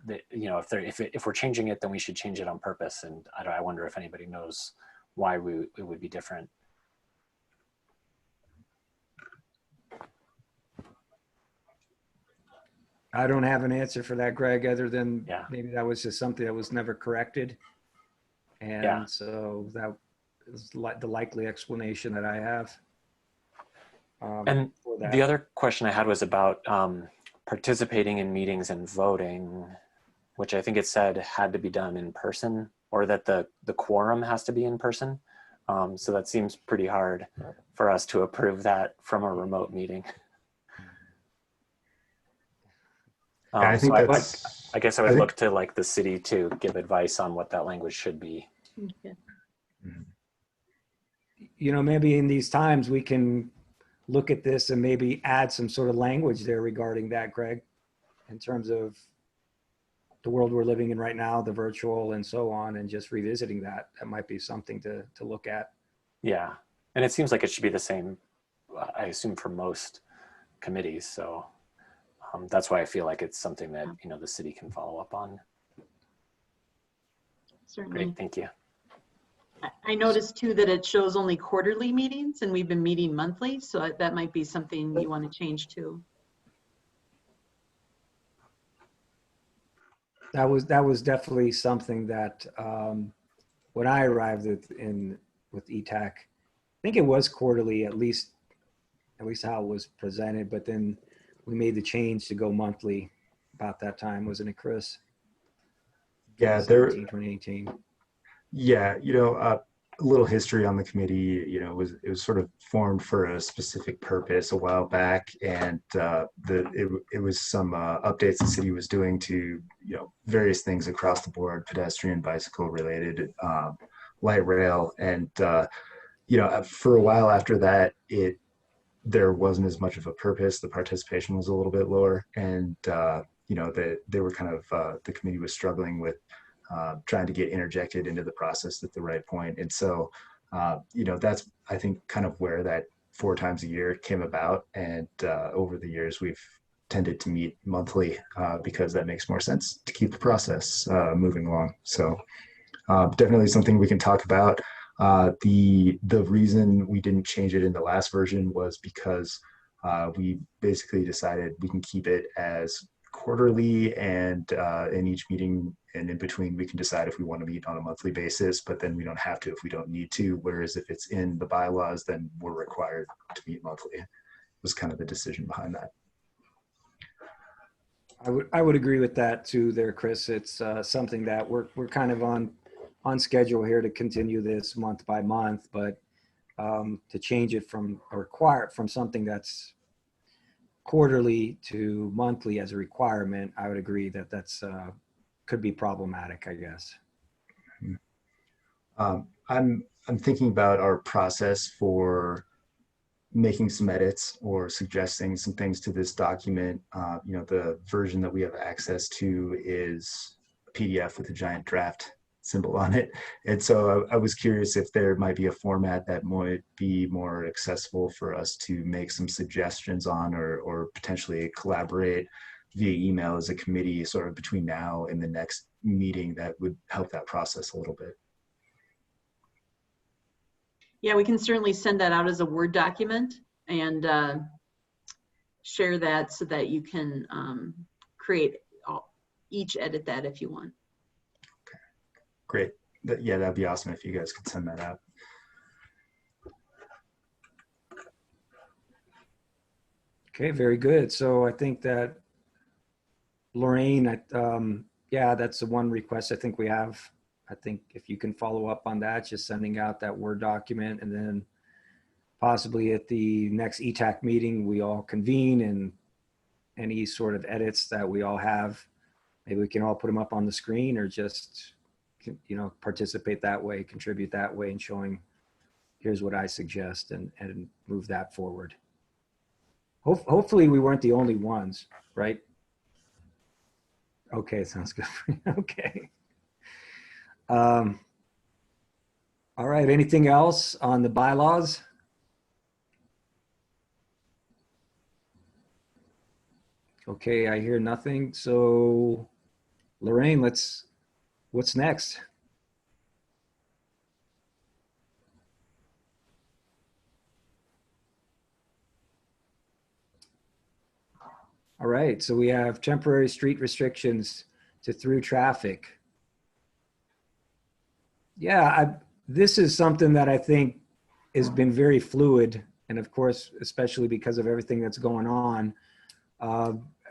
Speaker 5: if we're changing it, then we should change it on purpose. And I wonder if anybody knows why it would be different.
Speaker 1: I don't have an answer for that, Greg, other than
Speaker 5: Yeah.
Speaker 1: maybe that was just something that was never corrected. And
Speaker 5: Yeah.
Speaker 1: so that is the likely explanation that I have.
Speaker 5: And
Speaker 1: for that.
Speaker 5: the other question I had was about participating in meetings and voting, which I think it said had to be done in person, or that the quorum has to be in person. So that seems pretty hard for us to approve that from a remote meeting.
Speaker 4: I think
Speaker 5: so
Speaker 4: that's.
Speaker 5: I guess I would look to like the city to give advice on what that language should be.
Speaker 10: Okay.
Speaker 1: Maybe in these times we can look at this and maybe add some sort of language there regarding that, Greg, in terms of the world we're living in right now, the virtual and so on, and just revisiting that. That might be something to look at.
Speaker 5: Yeah. And it seems like it should be the same, I assume, for most committees. So that's why I feel like it's something that, the city can follow up on.
Speaker 10: Certainly.
Speaker 5: Great, thank you.
Speaker 10: I noticed too that it shows only quarterly meetings, and we've been meeting monthly, so that might be something you want to change too.
Speaker 1: That was definitely something that when I arrived with ETAC, I think it was quarterly, at least how it was presented, but then we made the change to go monthly about that time, wasn't it, Chris?
Speaker 4: Yeah,
Speaker 1: 2018.
Speaker 4: Yeah, a little history on the committee. It was sort of formed for a specific purpose a while back, and it was some updates the city was doing to various things across the board, pedestrian, bicycle related, light rail, and for a while after that, there wasn't as much of a purpose. The participation was a little bit lower, and they were kind of the committee was struggling with trying to get interjected into the process at the right point. And so, that's, I think, kind of where that 4 times a year came about. And over the years, we've tended to meet monthly because that makes more sense to keep the process moving along. So definitely something we can talk about. The reason we didn't change it in the last version was because we basically decided we can keep it as quarterly, and in each meeting and in between we can decide if we want to meet on a monthly basis, but then we don't have to if we don't need to, whereas if it's in the bylaws then we're required to meet monthly. It was kind of the decision behind that.
Speaker 1: I would agree with that too there, Chris. It's something that we're kind of on schedule here to continue this month by month, but to change it from something that's quarterly to monthly as a requirement, I would agree that that's could be problematic, I guess.
Speaker 4: I'm thinking about our process for making some edits or suggesting some things to this document. The version that we have access to is a PDF with a giant draft symbol on it. And so I was curious if there might be a format that might be more accessible for us to make some suggestions on, or potentially collaborate via email as a committee sort of between now and the next meeting that would help that process a little bit.
Speaker 10: Yeah, we can certainly send that out as a Word document and share that so that you can create each edit that if you want.
Speaker 4: Okay, great. Yeah, that'd be awesome if you guys could send that out.
Speaker 1: Okay, very good. So I think that Lorraine, yeah, that's the one request I think we have. I think if you can follow up on that, just sending out that Word document, and then possibly at the next ETAC meeting, we all convene any sort of edits that we all have. Maybe we can all put them up on the screen, or just, you know, participate that way, contribute that way, and showing, here's what I suggest, and move that forward. Hopefully we weren't the only ones, right? Okay, sounds good. Okay. All right, anything else on the bylaws? Okay, I hear nothing. So Lorraine, what's next? All right, so we have temporary street restrictions to through traffic. Yeah, this is something that I think has been very fluid, and of course, especially because of everything that's going on,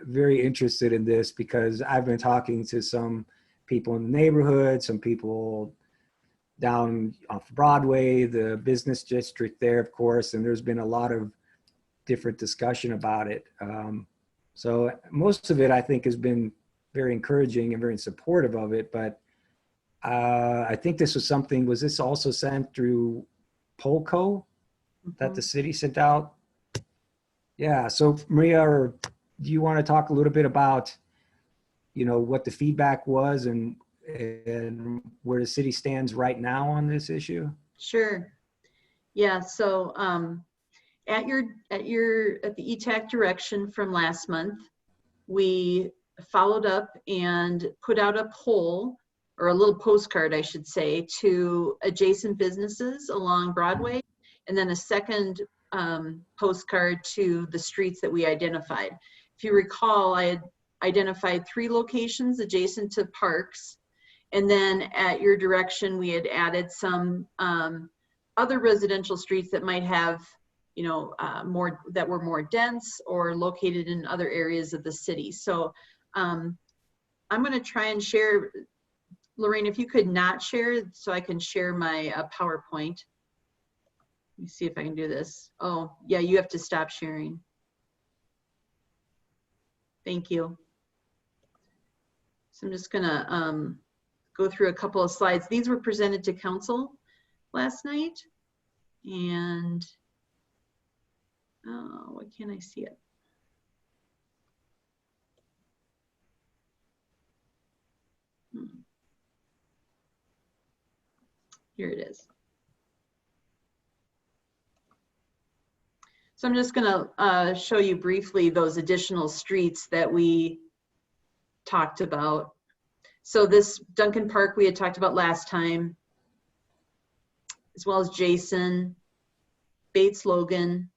Speaker 1: very interested in this, because I've been talking to some people in the neighborhood, some people down off Broadway, the business district there, of course, and there's been a lot of different discussion about it. So most of it, I think, has been very encouraging and very supportive of it, but I think this was something, was this also sent through Polco that the city sent out? Yeah, so Maria, or do you want to talk a little bit about, you know, what the feedback was and where the city stands right now on this issue?
Speaker 10: Sure. Yeah, so at the ETAC direction from last month, we followed up and put out a poll, or a little postcard, I should say, to adjacent businesses along Broadway, and then a second postcard to the streets that we identified. If you recall, I had identified 3 locations adjacent to parks, and then at your direction, we had added some other residential streets that might have, you know, that were more dense or located in other areas of the city. So I'm going to try and share. Lorraine, if you could not share, so I can share my PowerPoint. Let me see if I can do this. Oh, yeah, you have to stop sharing. Thank you. So I'm just gonna go through a couple of slides. These were presented to council last night, and why can't I see it? Here it is. So I'm just gonna show you briefly those additional streets that we talked about. So this Duncan Park we had talked about last time, as well as Jason, Bates Logan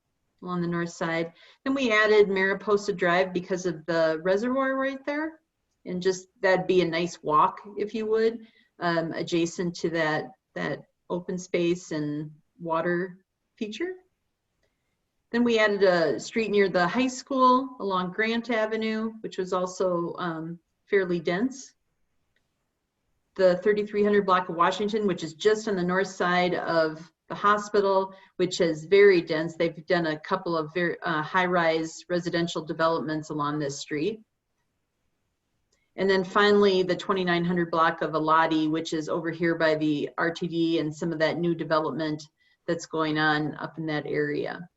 Speaker 10: along the north side. Then we added Mariposa Drive because of the reservoir right there. And just, that'd be a nice walk, if you would, adjacent to that open space and water feature. Then we added a street near the high school along Grant Avenue, which was also fairly dense. The 3300 block of Washington, which is just on the north side of the hospital, which is very dense. They've done a couple of very high-rise residential developments along this street. And then finally, the 2900 block of Eladi, which is over here by the RTD and some of that new development that's going on up in that area.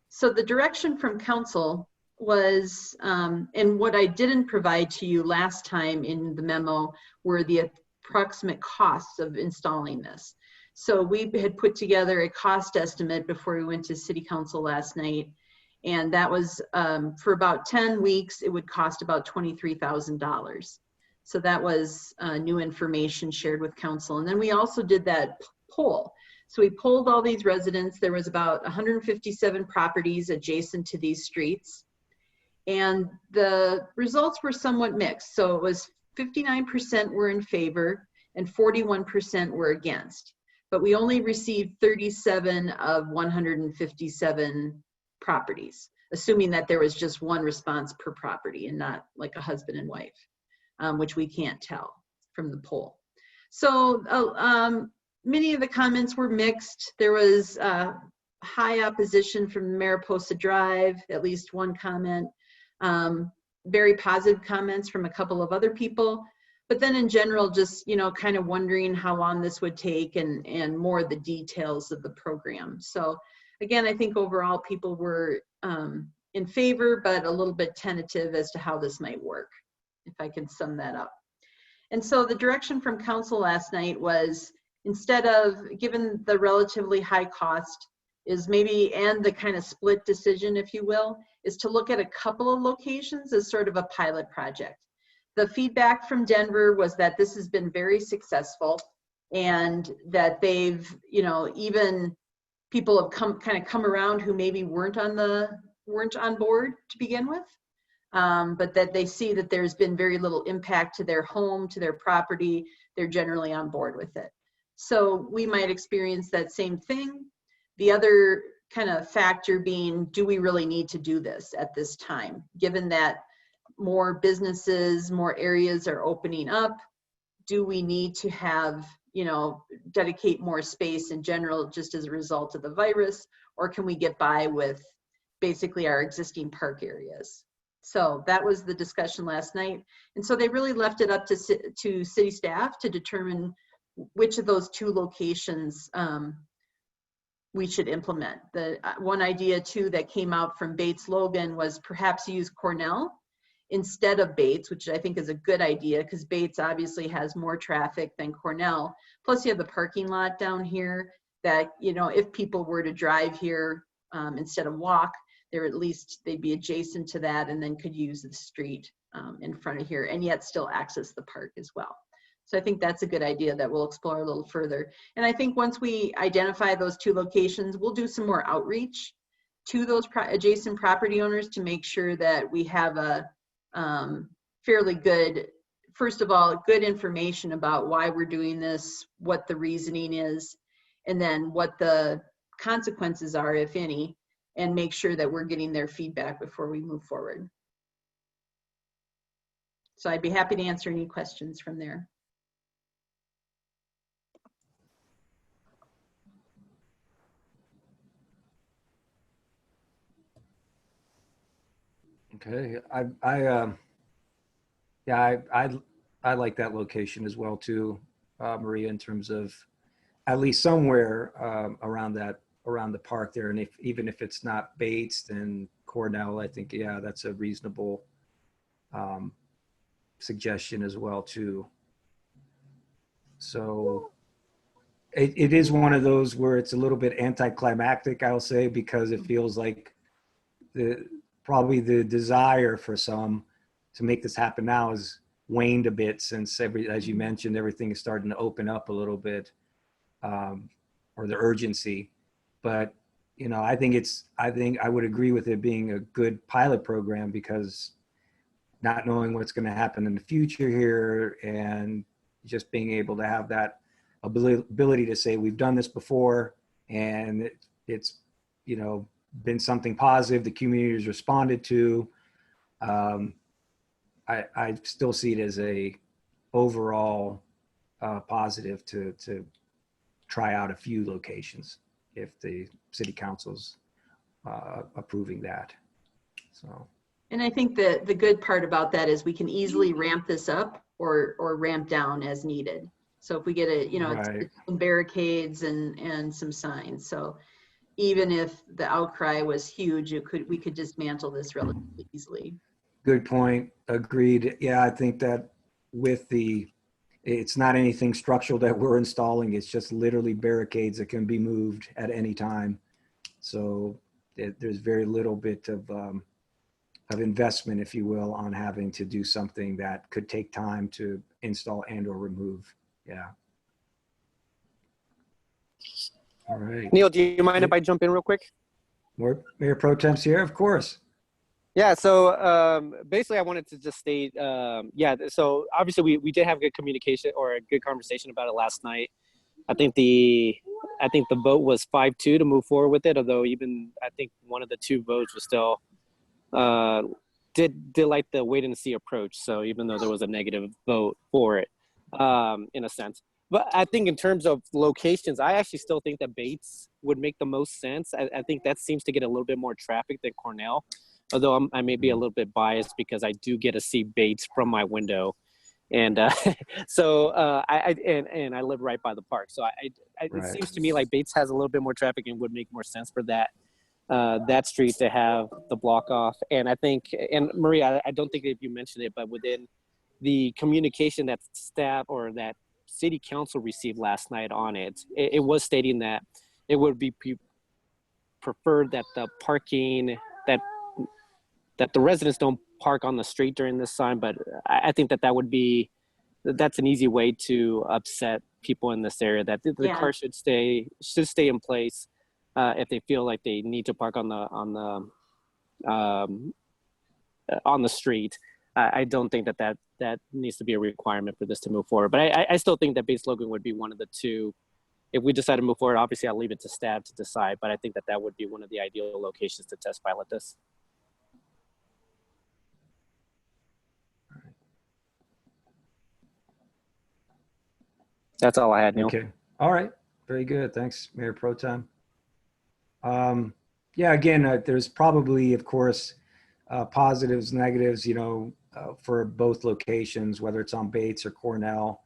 Speaker 10: So the direction from council was, and what I didn't provide to you last time in the memo were the approximate costs of installing this. So we had put together a cost estimate before we went to city council last night. And that was for about 10 weeks, it would cost about $23,000. So that was new information shared with council. And then we also did that poll. So we polled all these residents. There was about 157 properties adjacent to these streets. And the results were somewhat mixed. So it was 59% were in favor and 41% were against. But we only received 37 of 157 properties, assuming that there was just one response per property and not like a husband and wife, which we can't tell from the poll. So many of the comments were mixed. There was high opposition from Mariposa Drive, at least one comment. very positive comments from a couple of other people. But then in general, just, kind of wondering how long this would take and more of the details of the program. So again, I think overall people were in favor, but a little bit tentative as to how this might work, if I can sum that up. And so the direction from council last night was, instead of, given the relatively high cost, is maybe, and the kind of split decision, if you will, is to look at a couple of locations as sort of a pilot project. The feedback from Denver was that this has been very successful, and that they've, even people have come around who maybe weren't on board to begin with, but that they see that there's been very little impact to their home, to their property. They're generally on board with it. So we might experience that same thing. The other kind of factor being, do we really need to do this at this time, given that more businesses, more areas are opening up? Do we need to have, dedicate more space in general just as a result of the virus, or can we get by with basically our existing park areas? So that was the discussion last night. And so they really left it up to city staff to determine which of those two locations we should implement. The one idea too that came out from Bates Logan was perhaps use Cornell instead of Bates, which I think is a good idea, because Bates obviously has more traffic than Cornell. Plus you have the parking lot down here that, if people were to drive here instead of walk, they'd be adjacent to that and then could use the street in front of here and yet still access the park as well. So I think that's a good idea that we'll explore a little further. And I think once we identify those two locations, we'll do some more outreach to those adjacent property owners to make sure that we have a fairly good, first of all, good information about why we're doing this, what the reasoning is, and then what the consequences are, if any, and make sure that we're getting their feedback before we move forward. So I'd be happy to answer any questions from there.
Speaker 1: Okay, I like that location as well too, Maria, in terms of at least somewhere around the park there. And even if it's not Bates, then Cornell, I think, yeah, that's a reasonable suggestion as well too. So it is one of those where it's a little bit anticlimactic, I'll say, because it feels like probably the desire for some to make this happen now has waned a bit since as you mentioned, everything is starting to open up a little bit, or the urgency. But, I think I would agree with it being a good pilot program, because not knowing what's going to happen in the future here, and just being able to have that ability to say, we've done this before and it's, been something positive the community has responded to. I still see it as a overall positive to try out a few locations if the city council's approving that. So. And
Speaker 10: I think that the good part about that is we can easily ramp this up or ramp down as needed. So if we get right. Some barricades and some signs. So even if the outcry was huge, we could dismantle this relatively easily.
Speaker 1: Good point. Agreed. Yeah, I think that it's not anything structural that we're installing. It's just literally barricades that can be moved at any time. So there's very little bit of investment, if you will, on having to do something that could take time to install and or remove. Yeah. All right.
Speaker 11: Neil, do you mind if I jump in real quick?
Speaker 1: Mayor Pro Tem Sierra, of course.
Speaker 11: Yeah, so basically I wanted to just state, so obviously we did have good communication or a good conversation about it last night. I think the vote was 5-2 to move forward with it, although I think one of the two votes was still did like the wait and see approach. So even though there was a negative vote for it, in a sense. But I think in terms of locations, I actually still think that Bates would make the most sense. I think that seems to get a little bit more traffic than Cornell. although I may be a little bit biased because I do get to see Bates from my window. And so I live right by the park. So it seems to me like Bates has a little bit more traffic and would make more sense for that street to have the block off. And I think, and Maria, I don't think that you mentioned it, but within the communication that staff or that city council received last night on it was stating that it would be preferred that the parking, that the residents don't park on the street during this time. But I think that's an easy way to upset people in this area, that the car should stay in place if they feel like they need to park on the street. I don't think that needs to be a requirement for this to move forward. But I still think that Bates Logan would be one of the two. If we decide to move forward, obviously I'll leave it to staff to decide, but I think that would be one of the ideal locations to test pilot this. That's all I had, Neil.
Speaker 1: Okay. All right. Very good. Thanks, Mayor Pro Tem. Yeah, again, there's probably, of course, positives, negatives, for both locations, whether it's on Bates or Cornell,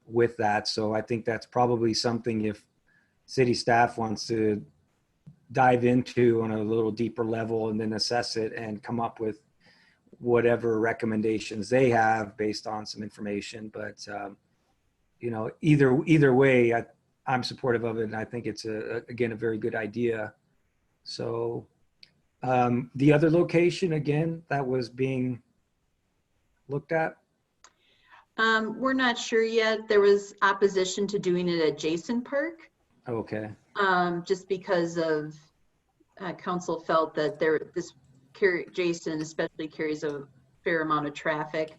Speaker 1: with that. So I think that's probably something if city staff wants to dive into on a little deeper level and then assess it and come up with whatever recommendations they have based on some information. But, either way, I'm supportive of it. And I think it's again, a very good idea. So the other location, again, that was being looked at?
Speaker 10: We're not sure yet. There was opposition to doing it at Jason Park.
Speaker 1: Okay.
Speaker 10: Just because of council felt that Jason especially carries a fair amount of traffic.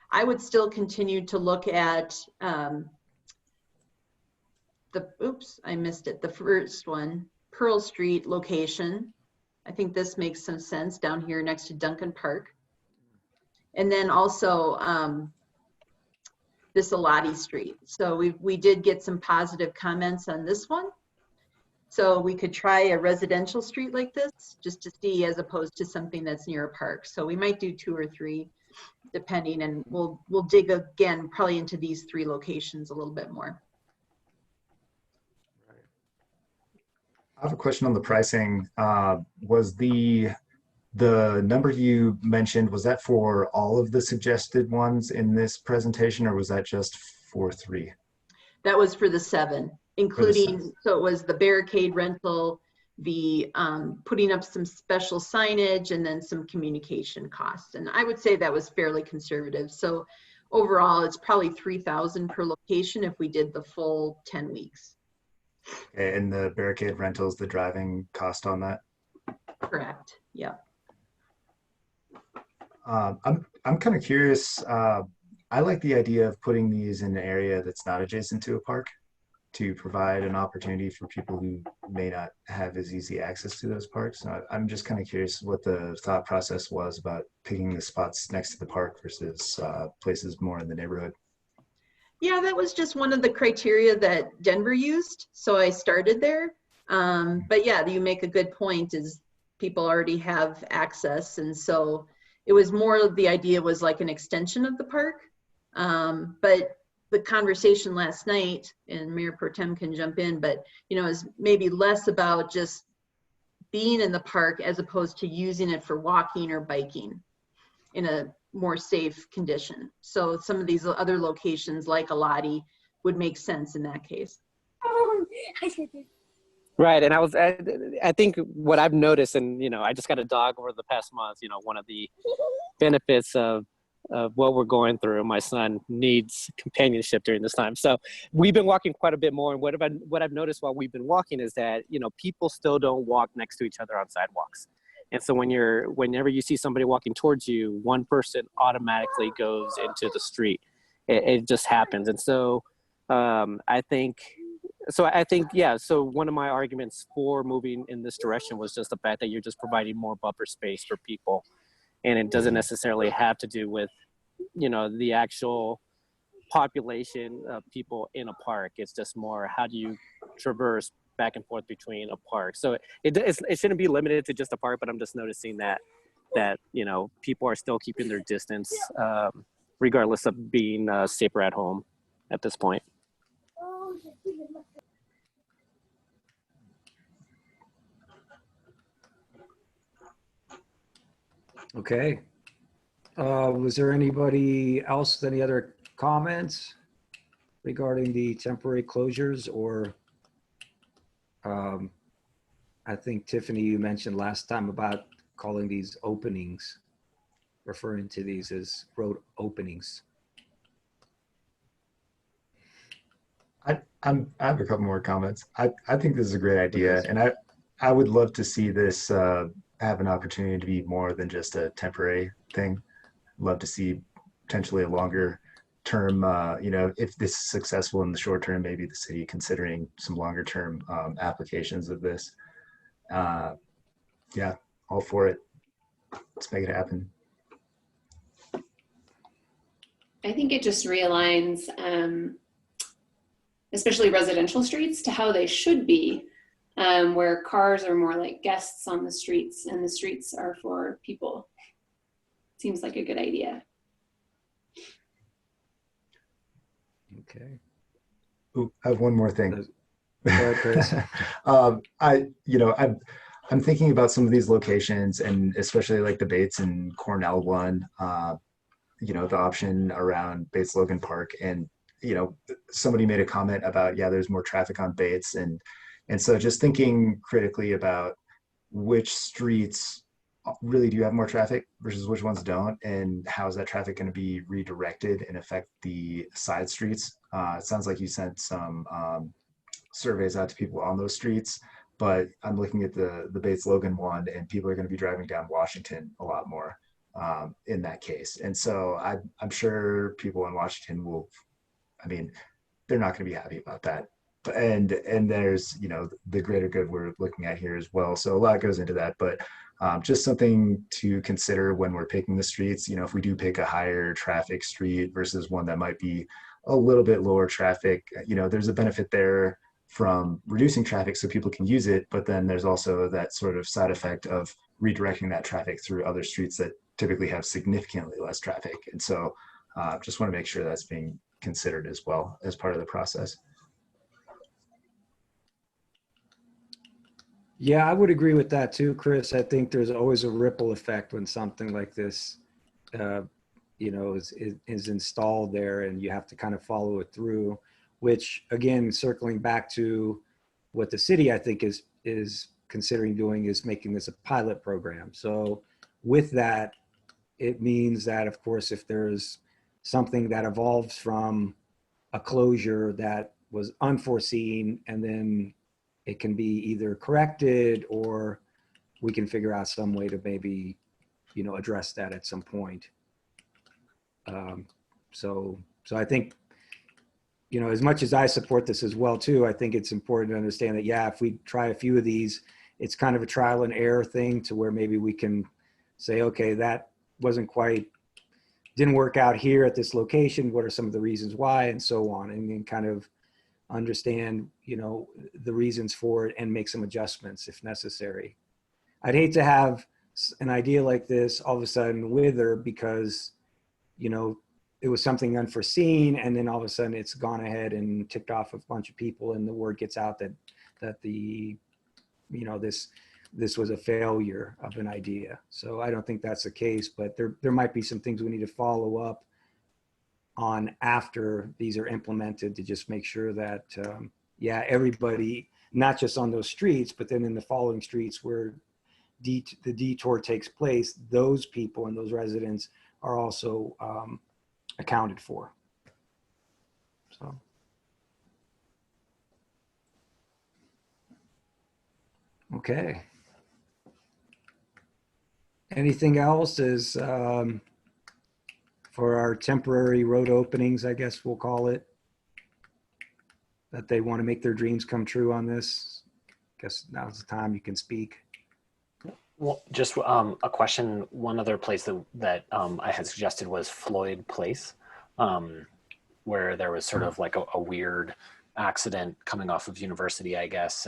Speaker 10: I would still continue to look at I missed it. The first one, Pearl Street location. I think this makes some sense down here next to Duncan Park. And then also this Elati Street. So we did get some positive comments on this one. So we could try a residential street like this just to see, as opposed to something that's near a park. So we might do 2 or 3 depending, and we'll dig again probably into these 3 locations a little bit more.
Speaker 4: I have a question on the pricing. Was the number you mentioned, was that for all of the suggested ones in this presentation, or was that just for 3?
Speaker 10: That was for the 7, including, so it was the barricade rental, the putting up some special signage, and then some communication costs. And I would say that was fairly conservative. So overall, it's probably $3,000 per location if we did the full 10 weeks.
Speaker 4: Okay, and the barricade rentals, the driving cost on that?
Speaker 10: Correct. Yeah.
Speaker 4: I'm kind of curious. I like the idea of putting these in an area that's not adjacent to a park to provide an opportunity for people who may not have as easy access to those parks. I'm just kind of curious what the thought process was about picking the spots next to the park versus places more in the neighborhood.
Speaker 10: Yeah, that was just one of the criteria that Denver used. So I started there. But yeah, you make a good point, is people already have access. And so it was more of the idea was like an extension of the park. But the conversation last night, and Mayor Pro Tem can jump in, but is maybe less about just being in the park as opposed to using it for walking or biking in a more safe condition. So some of these other locations like Elati would make sense in that case.
Speaker 11: Right, and I think what I've noticed, and I just got a dog over the past month. One of the benefits of what we're going through, my son needs companionship during this time. So we've been walking quite a bit more. And what I've noticed while we've been walking is that people still don't walk next to each other on sidewalks. And so whenever you see somebody walking towards you, one person automatically goes into the street. It just happens. And so I think, yeah, so one of my arguments for moving in this direction was just the fact that you're just providing more buffer space for people. And it doesn't necessarily have to do with, the actual population of people in a park. It's just more, how do you traverse back and forth between a park. So it shouldn't be limited to just a park, but I'm just noticing that you know, people are still keeping their distance, regardless of being safer at home at this point.
Speaker 1: Okay. Was there anybody else with any other comments regarding the temporary closures? Or I think Tiffany, you mentioned last time about calling these openings, referring to these as road openings.
Speaker 4: I have a couple more comments. I think this is a great idea, and I would love to see this have an opportunity to be more than just a temporary thing. Love to see potentially a longer term, you know, if this is successful in the short term, maybe the city considering some longer term applications of this. Yeah, all for it. Let's make it happen.
Speaker 12: I think it just realigns, especially residential streets, to how they should be, where cars are more like guests on the streets and the streets are for people. Seems like a good idea.
Speaker 1: Okay.
Speaker 4: Ooh, I have one more thing.
Speaker 1: Go ahead, Chris.
Speaker 4: I'm thinking about some of these locations, and especially like the Bates and Cornell one, you know, the option around Bates Logan Park. And, you know, somebody made a comment about, yeah, there's more traffic on Bates. And so just thinking critically about which streets really do have more traffic versus which ones don't, and how is that traffic going to be redirected and affect the side streets. It sounds like you sent some surveys out to people on those streets, but I'm looking at the Bates Logan one, and people are going to be driving down Washington a lot more in that case. And so I'm sure people in Washington will, I mean, they're not going to be happy about that. And there's, you know, the greater good we're looking at here as well. So a lot goes into that, but just something to consider when we're picking the streets. You know, if we do pick a higher traffic street versus one that might be a little bit lower traffic, you know, there's a benefit there from reducing traffic so people can use it, but then there's also that sort of side effect of redirecting that traffic through other streets that typically have significantly less traffic. And so just want to make sure that's being considered as well as part of the process.
Speaker 1: Yeah, I would agree with that too, Chris. I think there's always a ripple effect when something like this, you know, is installed there, and you have to kind of follow it through. Which, again, circling back to what the city, I think, is considering doing, is making this a pilot program. So with that, it means that, of course, if there's something that evolves from a closure that was unforeseen, and then it can be either corrected, or we can figure out some way to maybe, you know, address that at some point. So I think, you know, as much as I support this as well too, I think it's important to understand that, yeah, if we try a few of these, it's kind of a trial and error thing, to where maybe we can say, okay, that didn't work out here at this location. What are some of the reasons why, and so on, and then kind of understand, you know, the reasons for it and make some adjustments if necessary. I'd hate to have an idea like this all of a sudden wither because, you know, it was something unforeseen, and then all of a sudden it's gone ahead and ticked off a bunch of people, and the word gets out that the, you know, this was a failure of an idea. So I don't think that's the case, but there might be some things we need to follow up on after these are implemented, to just make sure that, yeah, everybody, not just on those streets, but then in the following streets where the detour takes place, those people and those residents are also accounted for. So. Okay. Anything else is for our temporary road openings, I guess we'll call it, that they want to make their dreams come true on this? I guess now's the time you can speak.
Speaker 5: Well, just a question. One other place that I had suggested was Floyd Place, where there was sort of like a weird accident coming off of University, I guess,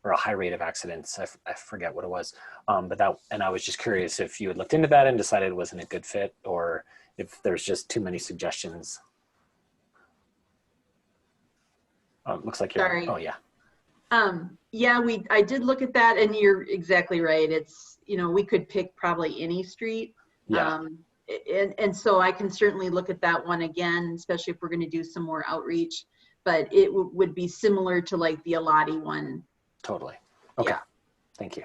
Speaker 5: or a high rate of accidents. I forget what it was. And I was just curious if you had looked into that and decided it wasn't a good fit, or if there's just too many suggestions. Oh, it looks like you're,
Speaker 10: Sorry.
Speaker 5: oh yeah.
Speaker 10: Yeah, I did look at that, and you're exactly right. It's, we could pick probably any street.
Speaker 5: Yeah.
Speaker 10: And so I can certainly look at that one again, especially if we're going to do some more outreach, but it would be similar to like the Elati one.
Speaker 5: Totally. Okay.
Speaker 10: Yeah.
Speaker 5: Thank you.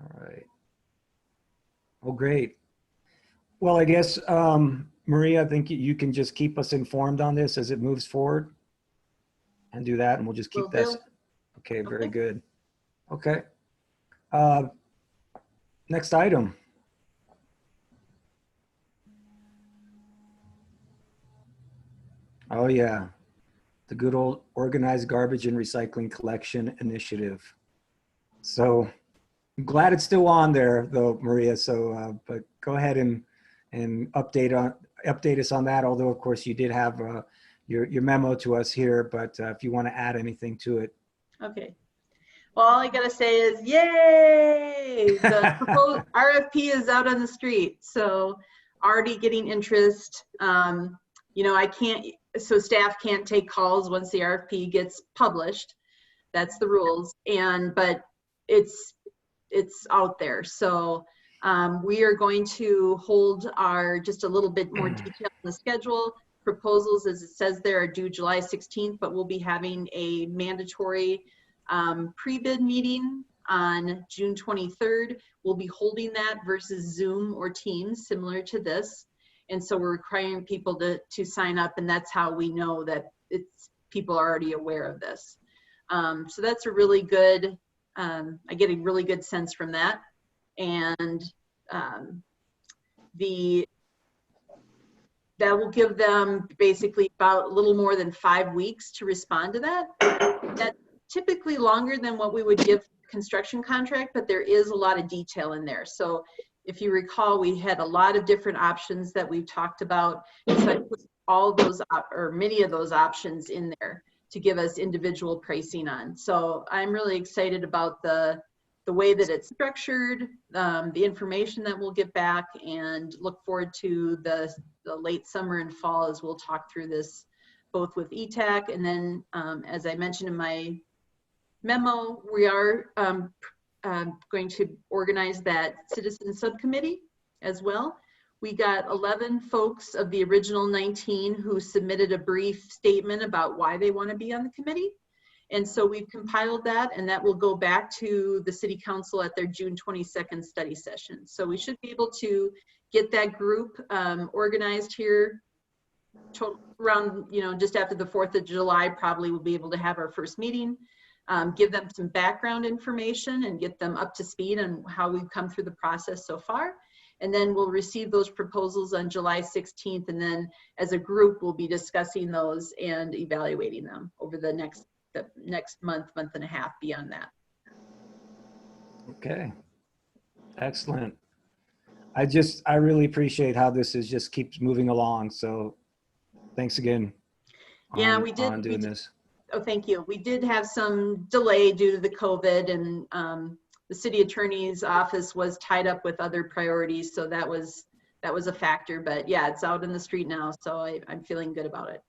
Speaker 1: All right. Oh, great. Well, I guess, Maria, I think you can just keep us informed on this as it moves forward and do that, and we'll just keep
Speaker 10: Will
Speaker 1: that.
Speaker 10: do.
Speaker 1: Okay, very
Speaker 10: Okay.
Speaker 1: good. Okay. Next item. Oh yeah, the good old organized garbage and recycling collection initiative. So I'm glad it's still on there though, Maria. So, but go ahead and update us on that. Although of course you did have your memo to us here, but if you want to add anything to it.
Speaker 10: Okay. Well, all I gotta say is, yay! The proposed RFP is out on the street, so already getting interest. So staff can't take calls once the RFP gets published. That's the rules, but it's out there. So we are going to hold just a little bit more detail on the schedule. Proposals, as it says there, are due July 16th, but we'll be having a mandatory pre-bid meeting on June 23rd. We'll be holding that versus Zoom or Teams, similar to this. And so we're requiring people to sign up, and that's how we know that people are already aware of this. So that's a really good, I get a really good sense from that. And that will give them basically about a little more than 5 weeks to respond to that. That's typically longer than what we would give construction contract, but there is a lot of detail in there. So if you recall, we had a lot of different options that we've talked about. So I put all those or many of those options in there to give us individual pricing on. So I'm really excited about the way that it's structured, the information that we'll get back, and look forward to the late summer and fall as we'll talk through this both with ETAC, and then as I mentioned in my memo, we are going to organize that citizen subcommittee as well. We got 11 folks of the original 19 who submitted a brief statement about why they want to be on the committee. And so we've compiled that, and that will go back to the City Council at their June 22nd study session. So we should be able to get that group organized here around, just after the 4th of July, probably we'll be able to have our first meeting, give them some background information and get them up to speed on how we've come through the process so far. And then we'll receive those proposals on July 16th. And then as a group, we'll be discussing those and evaluating them over the next month and a half beyond that.
Speaker 1: Okay, excellent. I really appreciate how this just keeps moving along. So thanks again.
Speaker 10: Yeah,
Speaker 1: we did. This.
Speaker 10: Oh, thank you. We did have some delay due to the COVID, and the city attorney's office was tied up with other priorities. So that was a factor, but yeah, it's out in the street now. So I'm feeling good about it.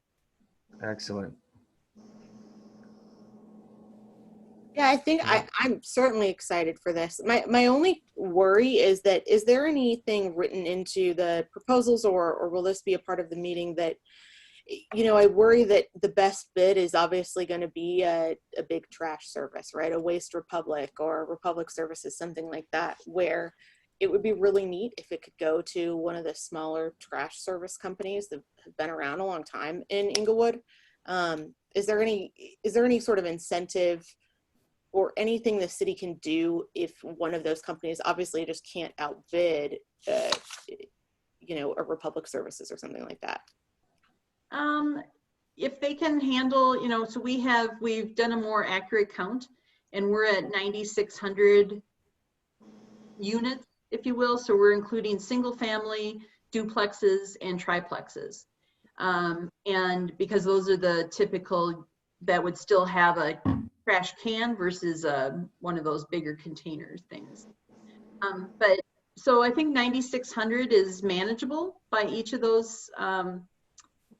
Speaker 1: Excellent.
Speaker 9: Yeah, I think I'm certainly excited for this. My only worry is there anything written into the proposals, or will this be a part of the meeting that, I worry that the best bid is obviously going to be a big trash service, right? A Waste Republic or Republic Services, something like that, where it would be really neat if it could go to one of the smaller trash service companies that have been around a long time in Englewood. Is there any sort of incentive or anything the city can do if one of those companies obviously just can't outbid, a Republic Services or something like that?
Speaker 10: If they can handle, so we've done a more accurate count, and we're at 9,600 units, if you will. So we're including single family, duplexes and triplexes. And because those are the typical that would still have a trash can versus one of those bigger container things. But so I think 9,600 is manageable by each of those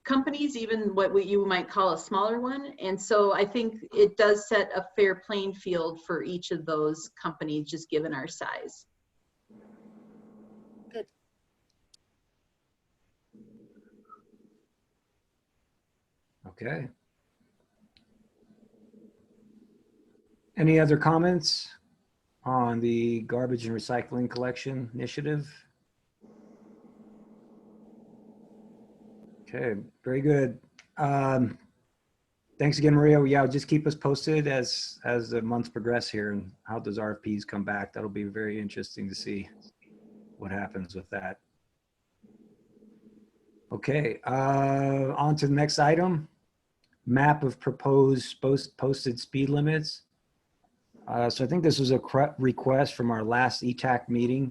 Speaker 10: companies, even what you might call a smaller one. And so I think it does set a fair playing field for each of those companies, just given our size.
Speaker 9: Good.
Speaker 1: Okay. Any other comments on the garbage and recycling collection initiative? Okay, very good. Thanks again, Maria. Yeah, just keep us posted as the months progress here and how those RFPs come back. That'll be very interesting to see what happens with that. Okay, on to the next item. Map of proposed posted speed limits. So I think this was a request from our last ETAC meeting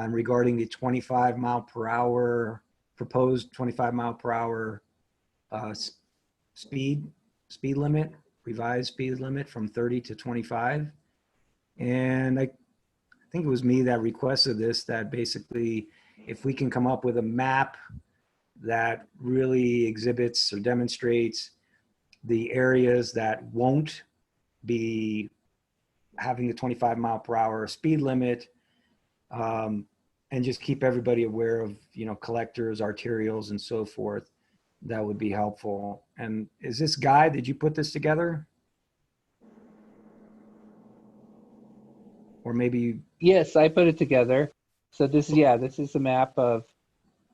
Speaker 1: regarding the 25 mile per hour, proposed 25 mile per hour speed limit, revised speed limit from 30 to 25. And I think it was me that requested this, that basically if we can come up with a map that really exhibits or demonstrates the areas that won't be having the 25 mile per hour speed limit, and just keep everybody aware of, you know, collectors, arterials, and so forth, that would be helpful. And is this Guy, did you put this together? Or maybe?
Speaker 8: Yes, I put it together. So this is, yeah, this is a map of,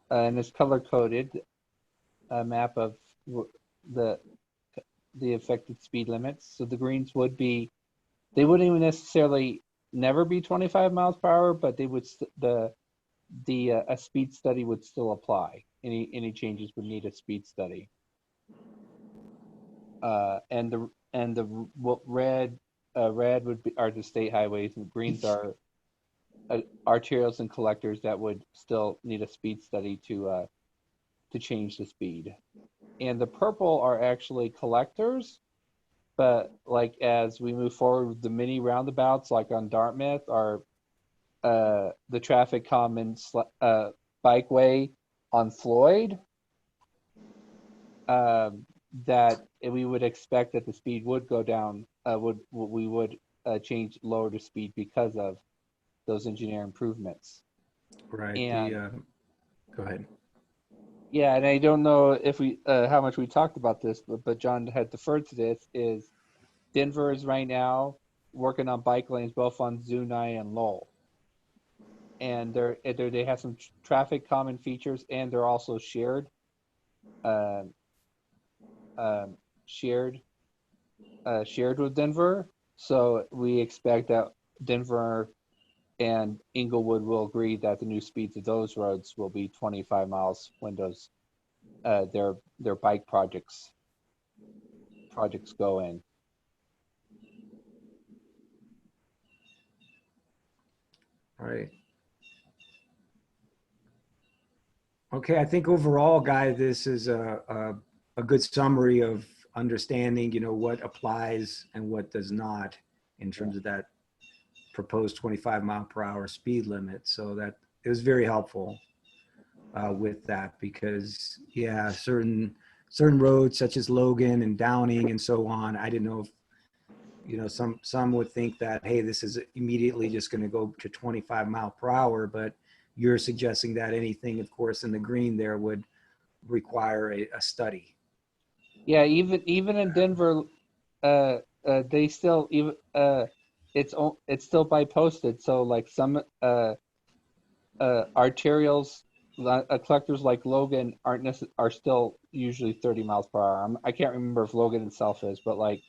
Speaker 8: and it's color coded, a map of the affected speed limits. So the greens would be, they wouldn't even necessarily never be 25 miles per hour, but they would, a speed study would still apply. Any changes would need a speed study. And the red would be are the state highways, and greens are arterials and collectors that would still need a speed study to change the speed. And the purple are actually collectors, but like as we move forward with the mini roundabouts, like on Dartmouth, or the traffic common bikeway on Floyd, that we would expect that the speed would go down, we would lower the speed because of those engineer improvements.
Speaker 1: Right.
Speaker 8: And,
Speaker 1: go ahead.
Speaker 8: Yeah, and I don't know if we how much we talked about this, but John had deferred to this. Is Denver is right now working on bike lanes both on Zuni and Lowell, and they have some traffic common features, and they're also shared with Denver. So we expect that Denver and Englewood will agree that the new speeds of those roads will be 25 miles when those their bike projects go in.
Speaker 1: All right. Okay, I think overall, Guy, this is a good summary of understanding, you know, what applies and what does not in terms of that proposed 25 mile per hour speed limit. So that it was very helpful with that, because yeah, certain roads such as Logan and Downing and so on, I didn't know if, you know, some would think that, hey, this is immediately just going to go to 25 mile per hour, but you're suggesting that anything, of course, in the green there would require a study.
Speaker 8: Yeah, even in Denver, they still even it's still by posted. So like some arterials, collectors like Logan are still usually 30 miles per hour. I can't remember if Logan itself is, but like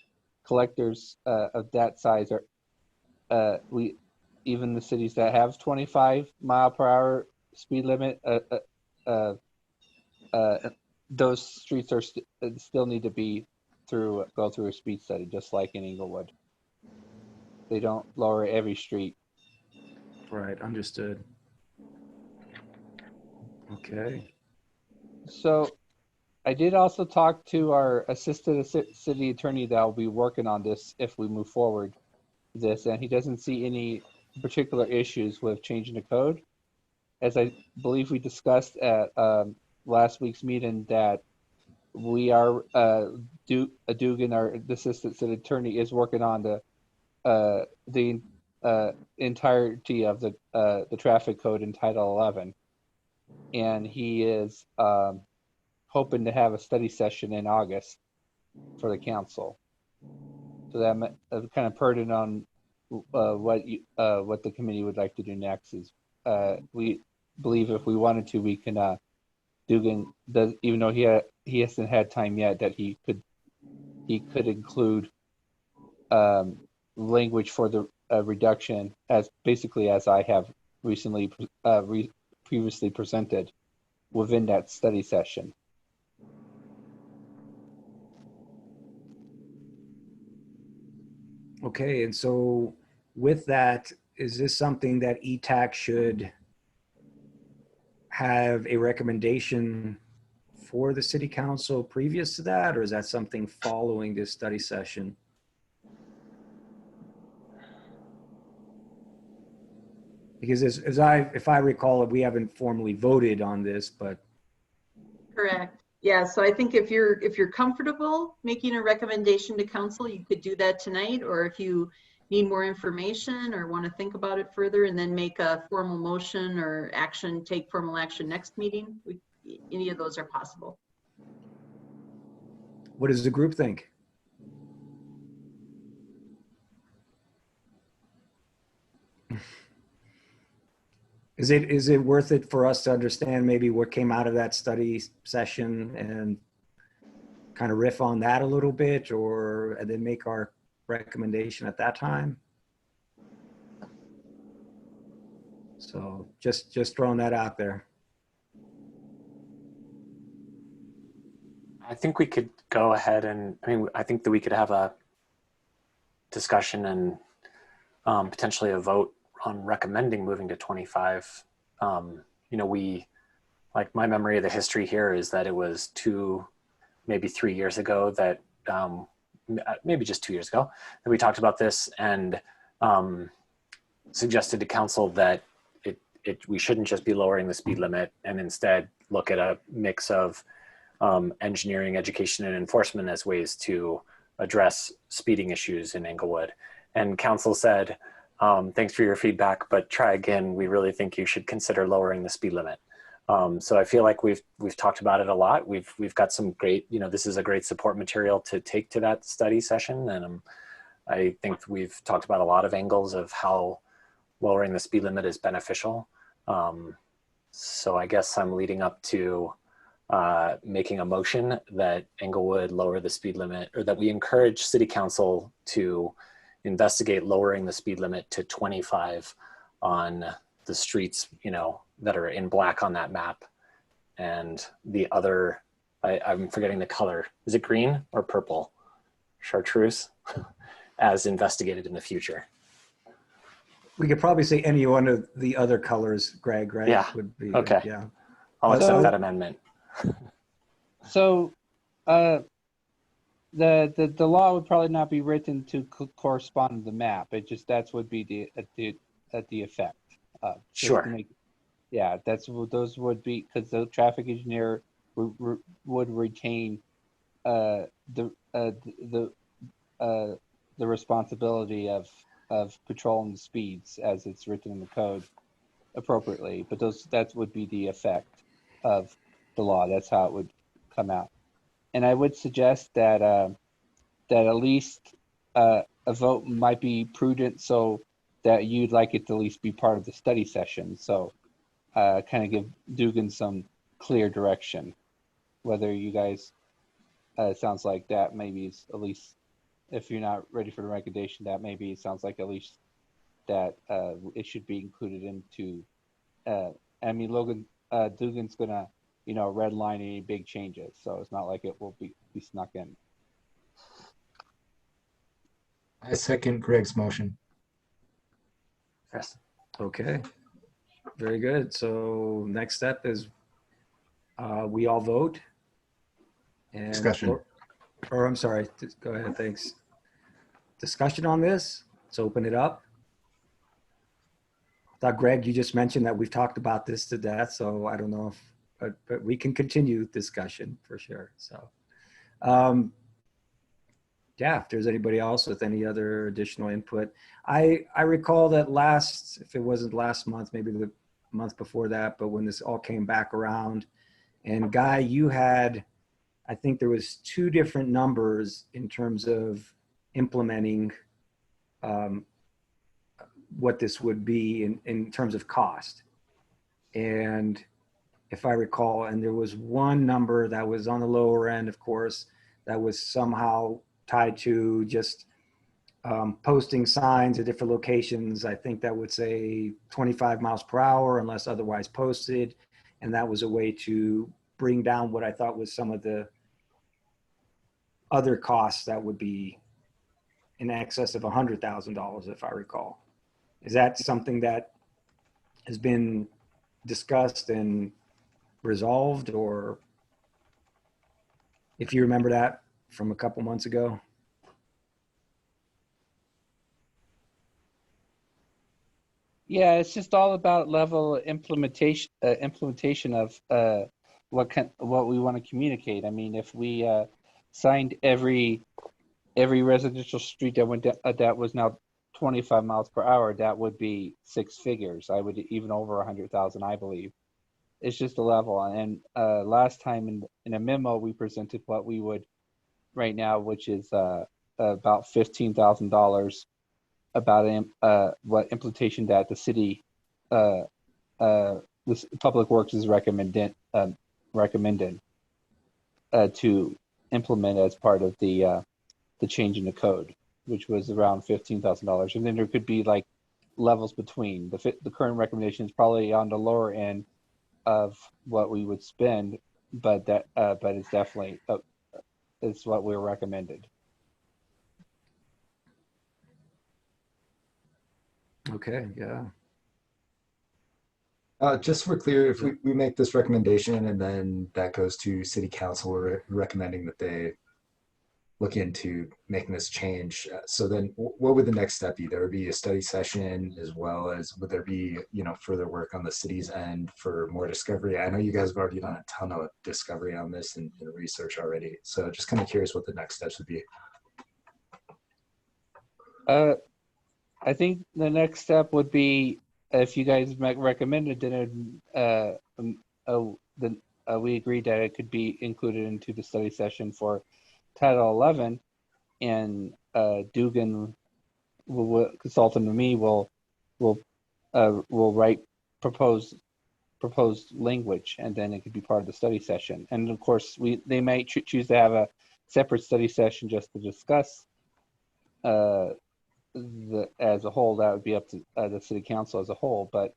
Speaker 8: collectors of that size are even the cities that have 25 mile per hour speed limit, those streets are still need to go through a speed study, just like in Englewood. They don't lower every street.
Speaker 1: Right, understood. Okay.
Speaker 8: So I did also talk to our assistant city attorney that will be working on this if we move forward with this, and he doesn't see any particular issues with changing the code. As I believe we discussed at last week's meeting, that we are Dugan, our assistant city attorney, is working on the entirety of the traffic code in Title 11, and he is hoping to have a study session in August for the council. So that kind of pertinent on what the committee would like to do next is we believe if we wanted to, we can Dugan does, even though he hasn't had time yet, that he could include language for the reduction as basically as I have recently previously presented within that study session.
Speaker 1: Okay, and so with that, is this something that ETAC should have a recommendation for the city council previous to that, or is that something following this study session? Because if I recall it, we haven't formally voted on this, but.
Speaker 10: Correct. Yeah, so I think if you're comfortable making a recommendation to council, you could do that tonight, or if you need more information or want to think about it further and then make a formal motion or take formal action next meeting, any of those are possible.
Speaker 1: What does the group think? Is it worth it for us to understand maybe what came out of that study session and kind of riff on that a little bit, and then make our recommendation at that time? So just throwing that out there.
Speaker 5: I think we could go ahead and, I think that we could have a discussion and potentially a vote on recommending moving to 25. Like my memory of the history here is that it was maybe 3 years ago that, maybe just 2 years ago, that we talked about this and suggested to council that we shouldn't just be lowering the speed limit and instead look at a mix of engineering, education, and enforcement as ways to address speeding issues in Englewood. And council said, thanks for your feedback, but try again. We really think you should consider lowering the speed limit. So I feel like we've talked about it a lot. We've got some great, this is a great support material to take to that study session. And I think we've talked about a lot of angles of how lowering the speed limit is beneficial. So I guess I'm leading up to making a motion that Englewood lower the speed limit, or that we encourage city council to investigate lowering the speed limit to 25 on the streets, that are in black on that map. And the other, I'm forgetting the color. Is it green or purple? Chartreuse, as investigated in the future.
Speaker 1: We could probably say any one of the other colors, Greg, right?
Speaker 5: Yeah.
Speaker 1: Would be,
Speaker 5: okay.
Speaker 1: Yeah.
Speaker 5: I'll accept that amendment.
Speaker 8: So the law would probably not be written to correspond to the map. It just, that would be the effect.
Speaker 5: Sure.
Speaker 8: Yeah, those would be, because the traffic engineer would retain the responsibility of patrolling the speeds as it's written in the code appropriately. But that would be the effect of the law. That's how it would come out. And I would suggest that that at least a vote might be prudent, so that you'd like it to at least be part of the study session. So kind of give Dugan some clear direction. Whether you guys, it sounds like that maybe is at least, if you're not ready for the recommendation, that maybe it sounds like at least that it should be included into, Dugan's gonna, redline any big changes. So it's not like it will be snuck in.
Speaker 4: I second Greg's motion.
Speaker 5: Yes.
Speaker 1: Okay. Very good. So next step is We all vote. And
Speaker 4: Discussion.
Speaker 1: Or I'm sorry, go ahead, thanks. Discussion on this? Let's open it up. I thought, Greg, you just mentioned that we've talked about this to death, so I don't know if, but we can continue discussion for sure. So, yeah, if there's anybody else with any other additional input. I recall that if it wasn't last month, maybe the month before that, but when this all came back around, and Guy, you had, I think there was 2 different numbers in terms of implementing what this would be in terms of cost. And if I recall, and there was one number that was on the lower end, of course, that was somehow tied to just posting signs at different locations. I think that would say 25 miles per hour unless otherwise posted. And that was a way to bring down what I thought was some of the other costs that would be in excess of $100,000, if I recall. Is that something that has been discussed and resolved, or if you remember that from a couple months ago?
Speaker 8: Yeah, it's just all about level of implementation of what we want to communicate. I mean, if we signed every residential street that went that was now 25 miles per hour, that would be 6 figures. I would even over 100,000, I believe. It's just a level. And last time in a memo, we presented what we would right now, which is about $15,000 about what implementation that the city, this Public Works is recommended to implement as part of the change in the code, which was around $15,000. And then there could be like levels between. The current recommendation is probably on the lower end of what we would spend, but it's definitely it's what we're recommended.
Speaker 1: Okay, yeah.
Speaker 4: Just so we're clear, if we make this recommendation and then that goes to City Council, we're recommending that they look into making this change. So then what would the next step be? There would be a study session, as well as would there be, further work on the city's end for more discovery? I know you guys have already done a ton of discovery on this and research already. So just kind of curious what the next steps would be.
Speaker 8: I think the next step would be, if you guys recommended, then we agreed that it could be included into the study session for Title 11, and Dugan, consultant with me, will write proposed language, and then it could be part of the study session. And of course, they might choose to have a separate study session just to discuss as a whole. That would be up to the City Council as a whole. But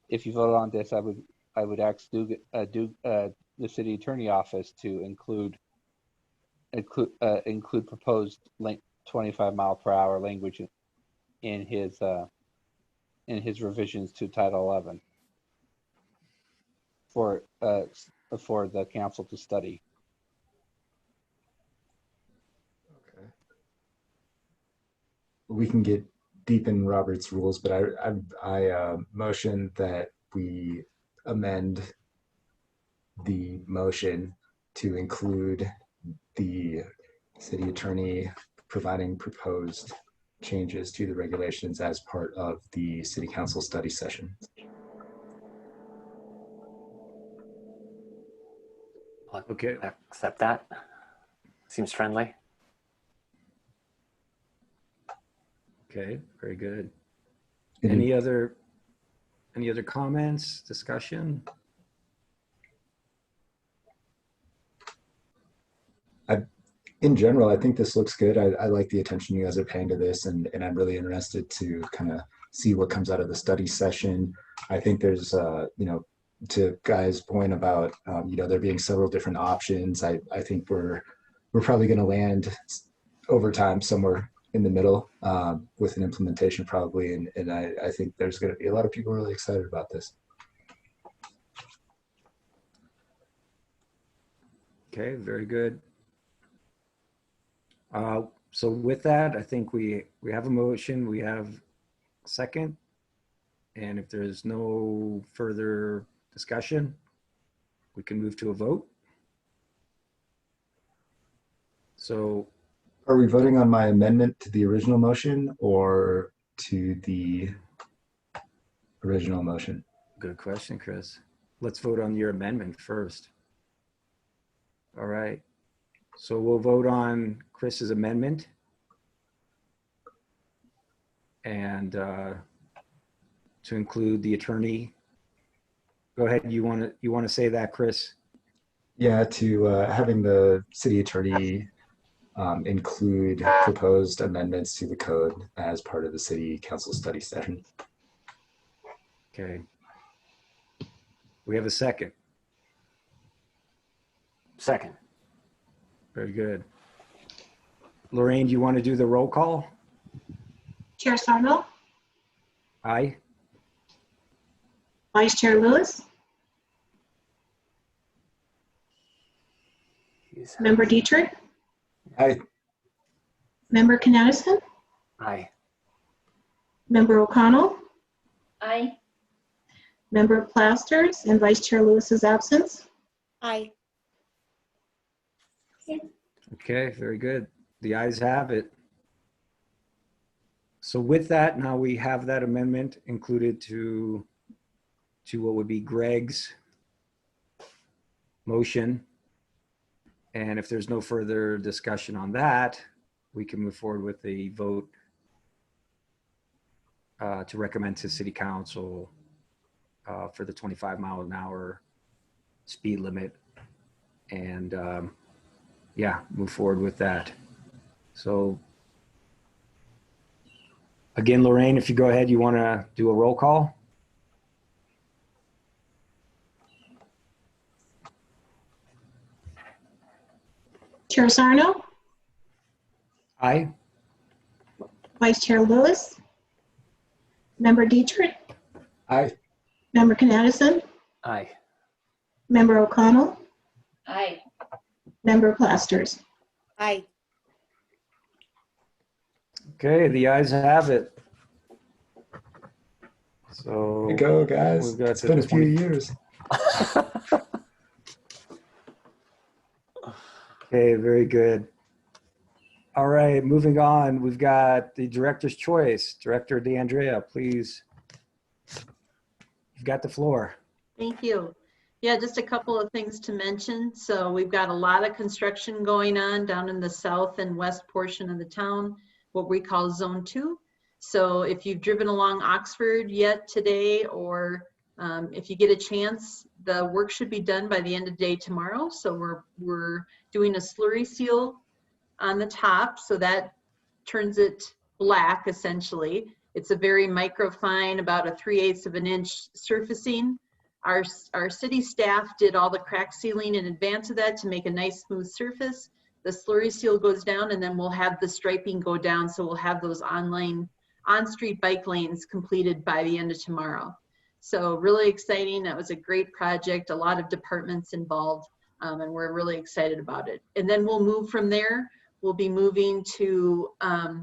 Speaker 8: if you vote on this, I would ask the City Attorney Office to include proposed 25 mile per hour language in his revisions to Title 11 for the council to study.
Speaker 4: Okay. We can get deep in Robert's rules, but I motion that we amend the motion to include the city attorney providing proposed changes to the regulations as part of the city council study session.
Speaker 1: Okay.
Speaker 5: Accept that. Seems friendly.
Speaker 1: Okay, very good. Any other comments, discussion?
Speaker 4: In general, I think this looks good. I like the attention you guys are paying to this, and I'm really interested to kind of see what comes out of the study session. I think there's, to Guy's point about, there being several different options. I think we're probably going to land over time somewhere in the middle with an implementation probably, and I think there's going to be a lot of people really excited about this.
Speaker 1: Okay, very good. So with that, I think we have a motion, we have a second. And if there's no further discussion, we can move to a vote. So
Speaker 4: Are we voting on my amendment to the original motion or to the original motion?
Speaker 1: good question, Chris. Let's vote on your amendment first. All right. So we'll vote on Chris's amendment. And to include the attorney. Go ahead. You want to say that, Chris?
Speaker 4: Yeah, to having the city attorney include proposed amendments to the code as part of the city council study session.
Speaker 1: Okay. We have a second.
Speaker 5: Second.
Speaker 1: Very good. Lorraine, do you want to do the roll call?
Speaker 2: Chair Sarno,
Speaker 1: Aye.
Speaker 2: Vice Chair Lewis, Member Dietrich,
Speaker 4: Aye.
Speaker 2: Member Knudsen,
Speaker 5: Aye.
Speaker 2: Member O'Connell,
Speaker 12: Aye.
Speaker 2: Member Plasters, in Vice Chair Lewis's absence.
Speaker 9: Aye.
Speaker 1: Okay, very good. The ayes have it. So with that, now we have that amendment included to what would be Greg's motion. And if there's no further discussion on that, we can move forward with the vote to recommend to City Council for the 25-mile-an-hour speed limit. And yeah, move forward with that. So again, Lorraine, if you go ahead, you want to do a roll call?
Speaker 2: Chair Sarno,
Speaker 1: Aye.
Speaker 2: Vice Chair Lewis, Member Dietrich,
Speaker 4: Aye.
Speaker 2: Member Knudsen,
Speaker 5: Aye.
Speaker 2: Member O'Connell,
Speaker 12: Aye.
Speaker 2: Member Plasters.
Speaker 9: Aye.
Speaker 1: Okay, the ayes have it. So
Speaker 4: There you go, guys.
Speaker 1: we've got
Speaker 4: It's been a few years.
Speaker 1: Okay, very good. All right, moving on. We've got the director's choice. Director DeAndrea, please. You've got the floor.
Speaker 10: Thank you. Yeah, just a couple of things to mention. So we've got a lot of construction going on down in the south and west portion of the town, what we call Zone 2. So if you've driven along Oxford yet today, or if you get a chance, the work should be done by the end of the day tomorrow. So we're doing a slurry seal on the top, so that turns it black essentially. It's a very microfine, about a 3/8 of an inch surfacing. Our city staff did all the crack sealing in advance of that to make a nice smooth surface. The slurry seal goes down, and then we'll have the striping go down, so we'll have those on-street bike lanes completed by the end of tomorrow. So really exciting. That was a great project, a lot of departments involved, and we're really excited about it. And then we'll move from there. We'll be moving to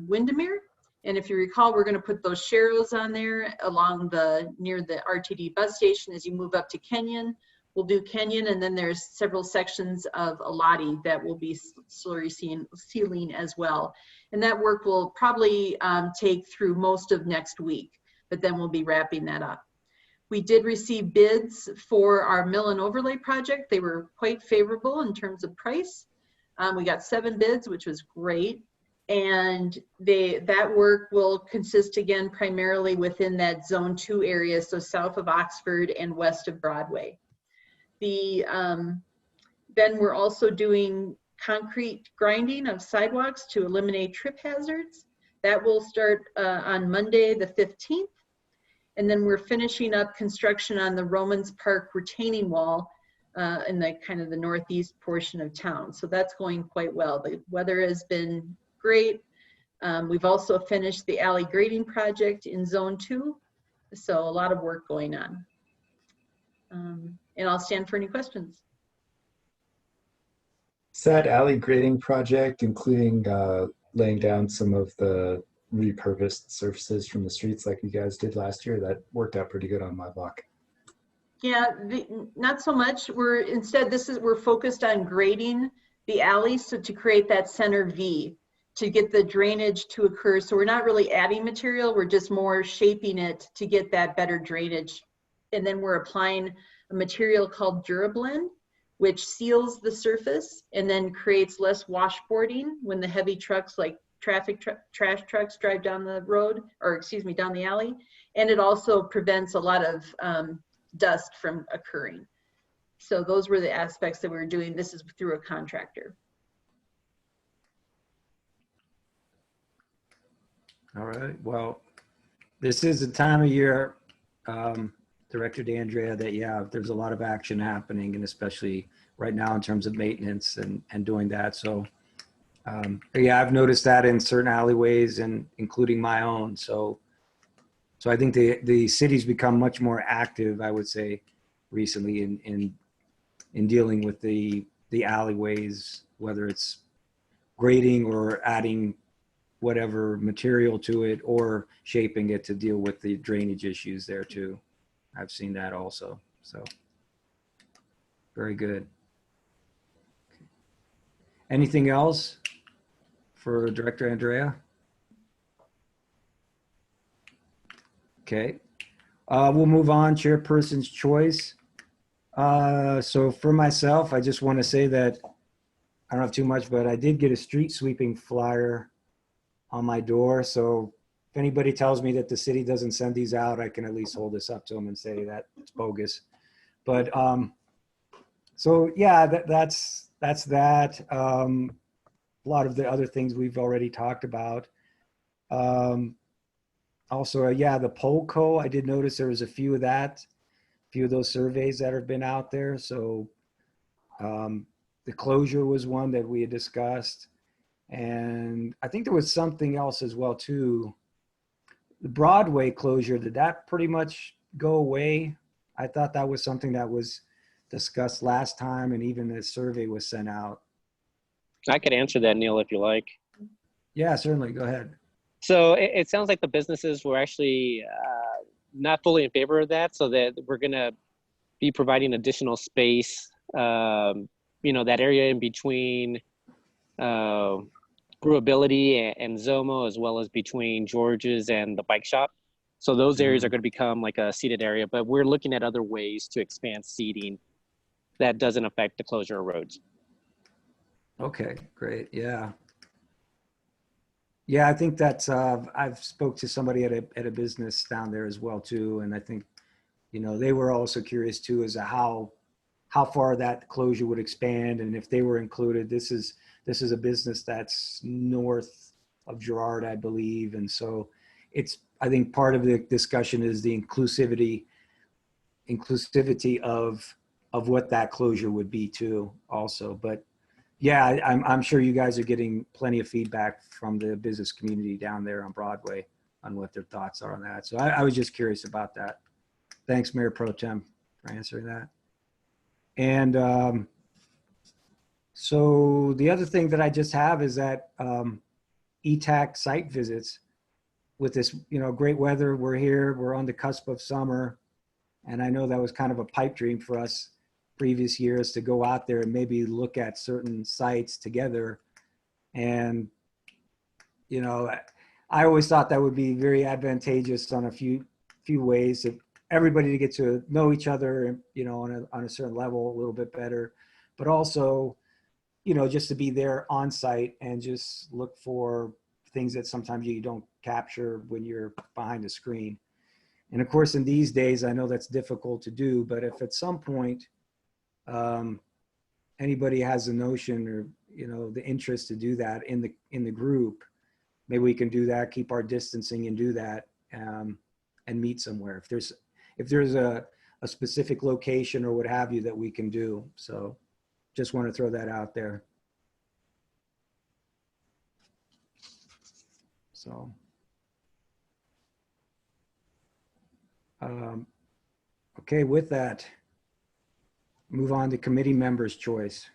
Speaker 10: Windermere. And if you recall, we're going to put those Sharrows on there along near the RTD bus station as you move up to Kenyon. We'll do Kenyon, and then there's several sections of Elati that will be slurry sealing as well. And that work will probably take through most of next week, but then we'll be wrapping that up. We did receive bids for our mill and overlay project. They were quite favorable in terms of price. We got 7 bids, which was great. And that work will consist again primarily within that Zone 2 area, so south of Oxford and west of Broadway. Then we're also doing concrete grinding of sidewalks to eliminate trip hazards. That will start on Monday the 15th. And then we're finishing up construction on the Romans Park retaining wall in the kind of the northeast portion of town. So that's going quite well. The weather has been great. We've also finished the alley grading project in Zone 2. So a lot of work going on. And I'll stand for any questions.
Speaker 4: Sad alley grading project, including laying down some of the repurposed surfaces from the streets like you guys did last year. That worked out pretty good on my block.
Speaker 10: Yeah, not so much. We're focused on grading the alleys to create that center V to get the drainage to occur. So we're not really adding material, we're just more shaping it to get that better drainage. And then we're applying a material called DuraBlend, which seals the surface and then creates less washboarding when the heavy trucks like trash trucks drive down the road, or excuse me, down the alley. And it also prevents a lot of dust from occurring. So those were the aspects that we were doing. This is through a contractor.
Speaker 1: All right. Well, this is the time of year, Director DeAndrea, that, yeah, there's a lot of action happening, and especially right now in terms of maintenance and doing that. So, yeah, I've noticed that in certain alleyways, and including my own. So I think the city's become much more active, I would say, recently in dealing with the alleyways, whether it's grading or adding whatever material to it or shaping it to deal with the drainage issues there too. I've seen that also. So very good. Anything else for Director Andrea? Okay. We'll move on. Chairperson's choice. So for myself, I just want to say that I don't have too much, but I did get a street sweeping flyer on my door. So if anybody tells me that the city doesn't send these out, I can at least hold this up to them and say that it's bogus. But so yeah, that's that. A lot of the other things we've already talked about. Also, yeah, the Polco, I did notice there was a few of those surveys that have been out there. So the closure was one that we had discussed. And I think there was something else as well too. The Broadway closure, did that pretty much go away? I thought that was something that was discussed last time, and even the survey was sent out.
Speaker 11: I could answer that, Neil, if you like.
Speaker 1: Yeah, certainly. Go ahead.
Speaker 11: So it sounds like the businesses were actually not fully in favor of that, so that we're going to be providing additional space, that area in between Brewability and Zomo, as well as between George's and the bike shop. So those areas are going to become like a seated area, but we're looking at other ways to expand seating that doesn't affect the closure of roads.
Speaker 1: Okay, great. Yeah. Yeah, I think that's, I've spoke to somebody at a business down there as well too. And I think, they were also curious too, as to how far that closure would expand. And if they were included, this is a business that's north of Girard, I believe. And so I think part of the discussion is the inclusivity of what that closure would be too also. But yeah, I'm sure you guys are getting plenty of feedback from the business community down there on Broadway on what their thoughts are on that. So I was just curious about that. Thanks, Mayor Pro Tem, for answering that. And so the other thing that I just have is that ETAC site visits. With this, great weather, we're here, we're on the cusp of summer. And I know that was kind of a pipe dream for us previous years to go out there and maybe look at certain sites together. And, I always thought that would be very advantageous on a few ways, of everybody to get to know each other, on a certain level a little bit better, but also, just to be there on site and just look for things that sometimes you don't capture when you're behind a screen. And of course, in these days, I know that's difficult to do, but if at some point anybody has a notion or, the interest to do that in the group, maybe we can do that, keep our distancing and do that, and meet somewhere. If there's a specific location or what have you that we can do. So just want to throw that out there. So, okay, with that, move on to committee members' choice.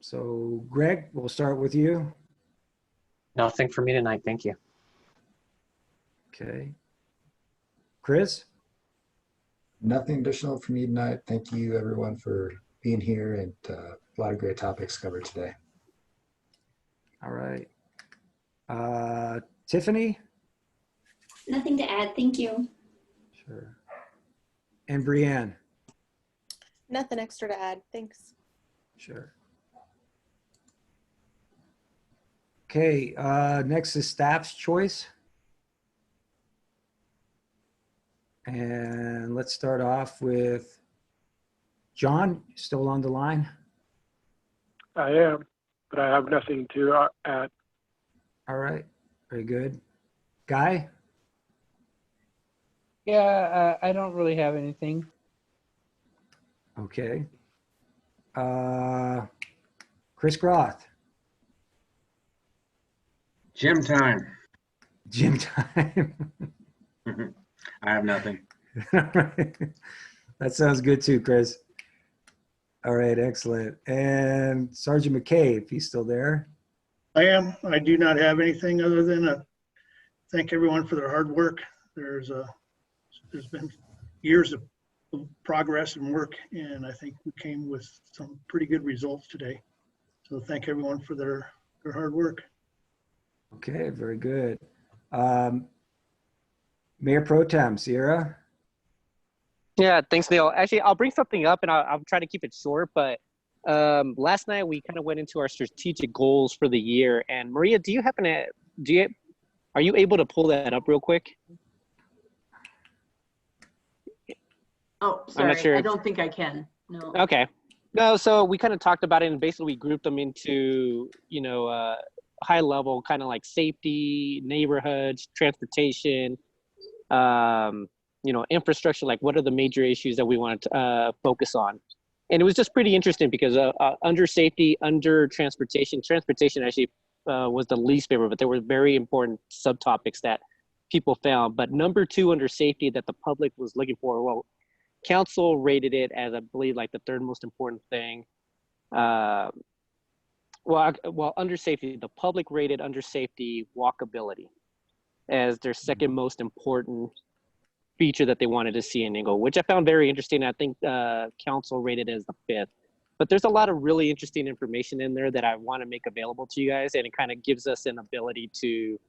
Speaker 1: So Greg, we'll start with you.
Speaker 5: Nothing for me tonight. Thank you.
Speaker 1: Okay. Chris?
Speaker 4: Nothing additional for me tonight. Thank you everyone for being here, and a lot of great topics covered today.
Speaker 1: All right. Tiffany?
Speaker 6: Nothing to add. Thank you.
Speaker 1: Sure. And Brianne?
Speaker 9: Nothing extra to add. Thanks.
Speaker 1: Sure. Okay, next is staff's choice. And let's start off with John, still on the line?
Speaker 7: I am, but I have nothing to add.
Speaker 1: All right, very good. Guy?
Speaker 8: Yeah, I don't really have anything.
Speaker 1: Okay. Chris Groth?
Speaker 3: Gym time.
Speaker 1: Gym time.
Speaker 3: I have nothing.
Speaker 1: That sounds good too, Chris. All right, excellent. And Sergeant McKay, if he's still there.
Speaker 13: I am. I do not have anything other than thank everyone for their hard work. There's been years of progress and work, and I think we came with some pretty good results today. So thank everyone for their hard work.
Speaker 1: Okay, very good. Mayor Pro Tem, Sierra?
Speaker 11: Yeah, thanks, Neil. Actually, I'll bring something up, and I'll try to keep it short. But last night we kind of went into our strategic goals for the year. And Maria, are you able to pull that up real quick?
Speaker 10: Oh,
Speaker 11: I'm
Speaker 10: sorry.
Speaker 11: not sure
Speaker 10: I
Speaker 11: if-
Speaker 10: don't think I can. No.
Speaker 11: Okay. No, so we kind of talked about it, and basically we grouped them into, high level, kind of like safety, neighborhoods, transportation, infrastructure, like what are the major issues that we want to focus on. And it was just pretty interesting because under safety, under transportation actually was the least favorite, but there were very important subtopics that people found. But number 2 under safety that the public was looking for, well, council rated it as, I believe, like the third most important thing. Well, under safety, the public rated under safety walkability as their second most important feature that they wanted to see in Englewood, which I found very interesting. I think council rated as the 5th. But there's a lot of really interesting information in there that I want to make available to you guys, and it kind of gives us an ability to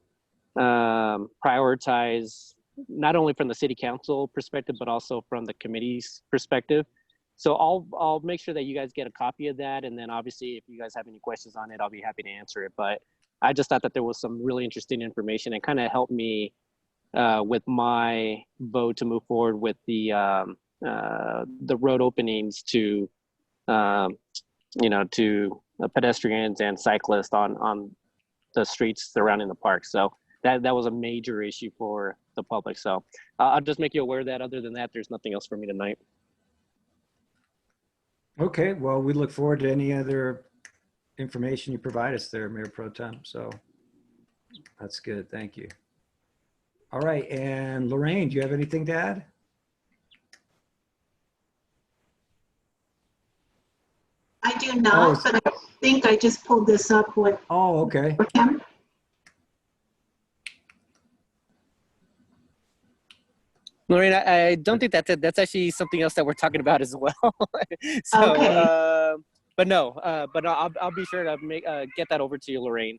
Speaker 11: prioritize not only from the city council perspective, but also from the committee's perspective. So I'll make sure that you guys get a copy of that. And then obviously if you guys have any questions on it, I'll be happy to answer it. But I just thought that there was some really interesting information and kind of helped me with my vote to move forward with the road openings to, to pedestrians and cyclists on the streets surrounding the park. So that was a major issue for the public. So I'll just make you aware of that. Other than that, there's nothing else for me tonight.
Speaker 1: Okay, well, we look forward to any other information you provide us there, Mayor Pro Tem. So that's good. Thank you. All right. And Lorraine, do you have anything to add?
Speaker 2: I do not, but I think I just pulled this up with.
Speaker 1: Oh, okay.
Speaker 2: Him.
Speaker 11: Lorraine, I don't think that's it. That's actually something else that we're talking about as well. So,
Speaker 2: Okay.
Speaker 11: but I'll be sure to get that over to you, Lorraine.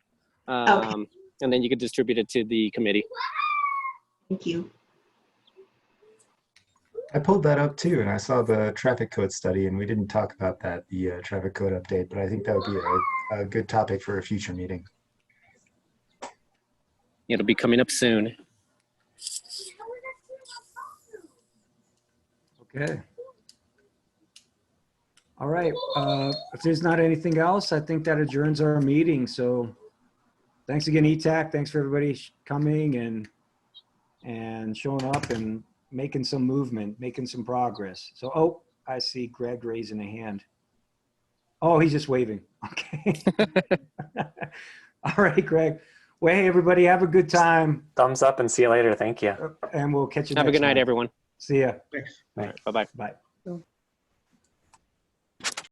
Speaker 2: Okay.
Speaker 11: And then you can distribute it to the committee.
Speaker 2: Thank you.
Speaker 4: I pulled that up too, and I saw the traffic code study, and we didn't talk about that, the traffic code update, but I think that would be a good topic for a future meeting.
Speaker 11: It'll be coming up soon.
Speaker 1: Okay. All right. If there's not anything else, I think that adjourns our meeting. So thanks again, ETAC. Thanks for everybody coming and showing up and making some movement, making some progress. So, oh, I see Greg raising a hand. Oh, he's just waving. Okay. All right, Greg. Well, hey, everybody, have a good time.
Speaker 5: Thumbs up and see you later. Thank you.
Speaker 1: And we'll catch you next time.
Speaker 11: Have a good night, everyone.
Speaker 1: See ya.
Speaker 13: Thanks.
Speaker 11: All right, bye-bye.
Speaker 1: Bye.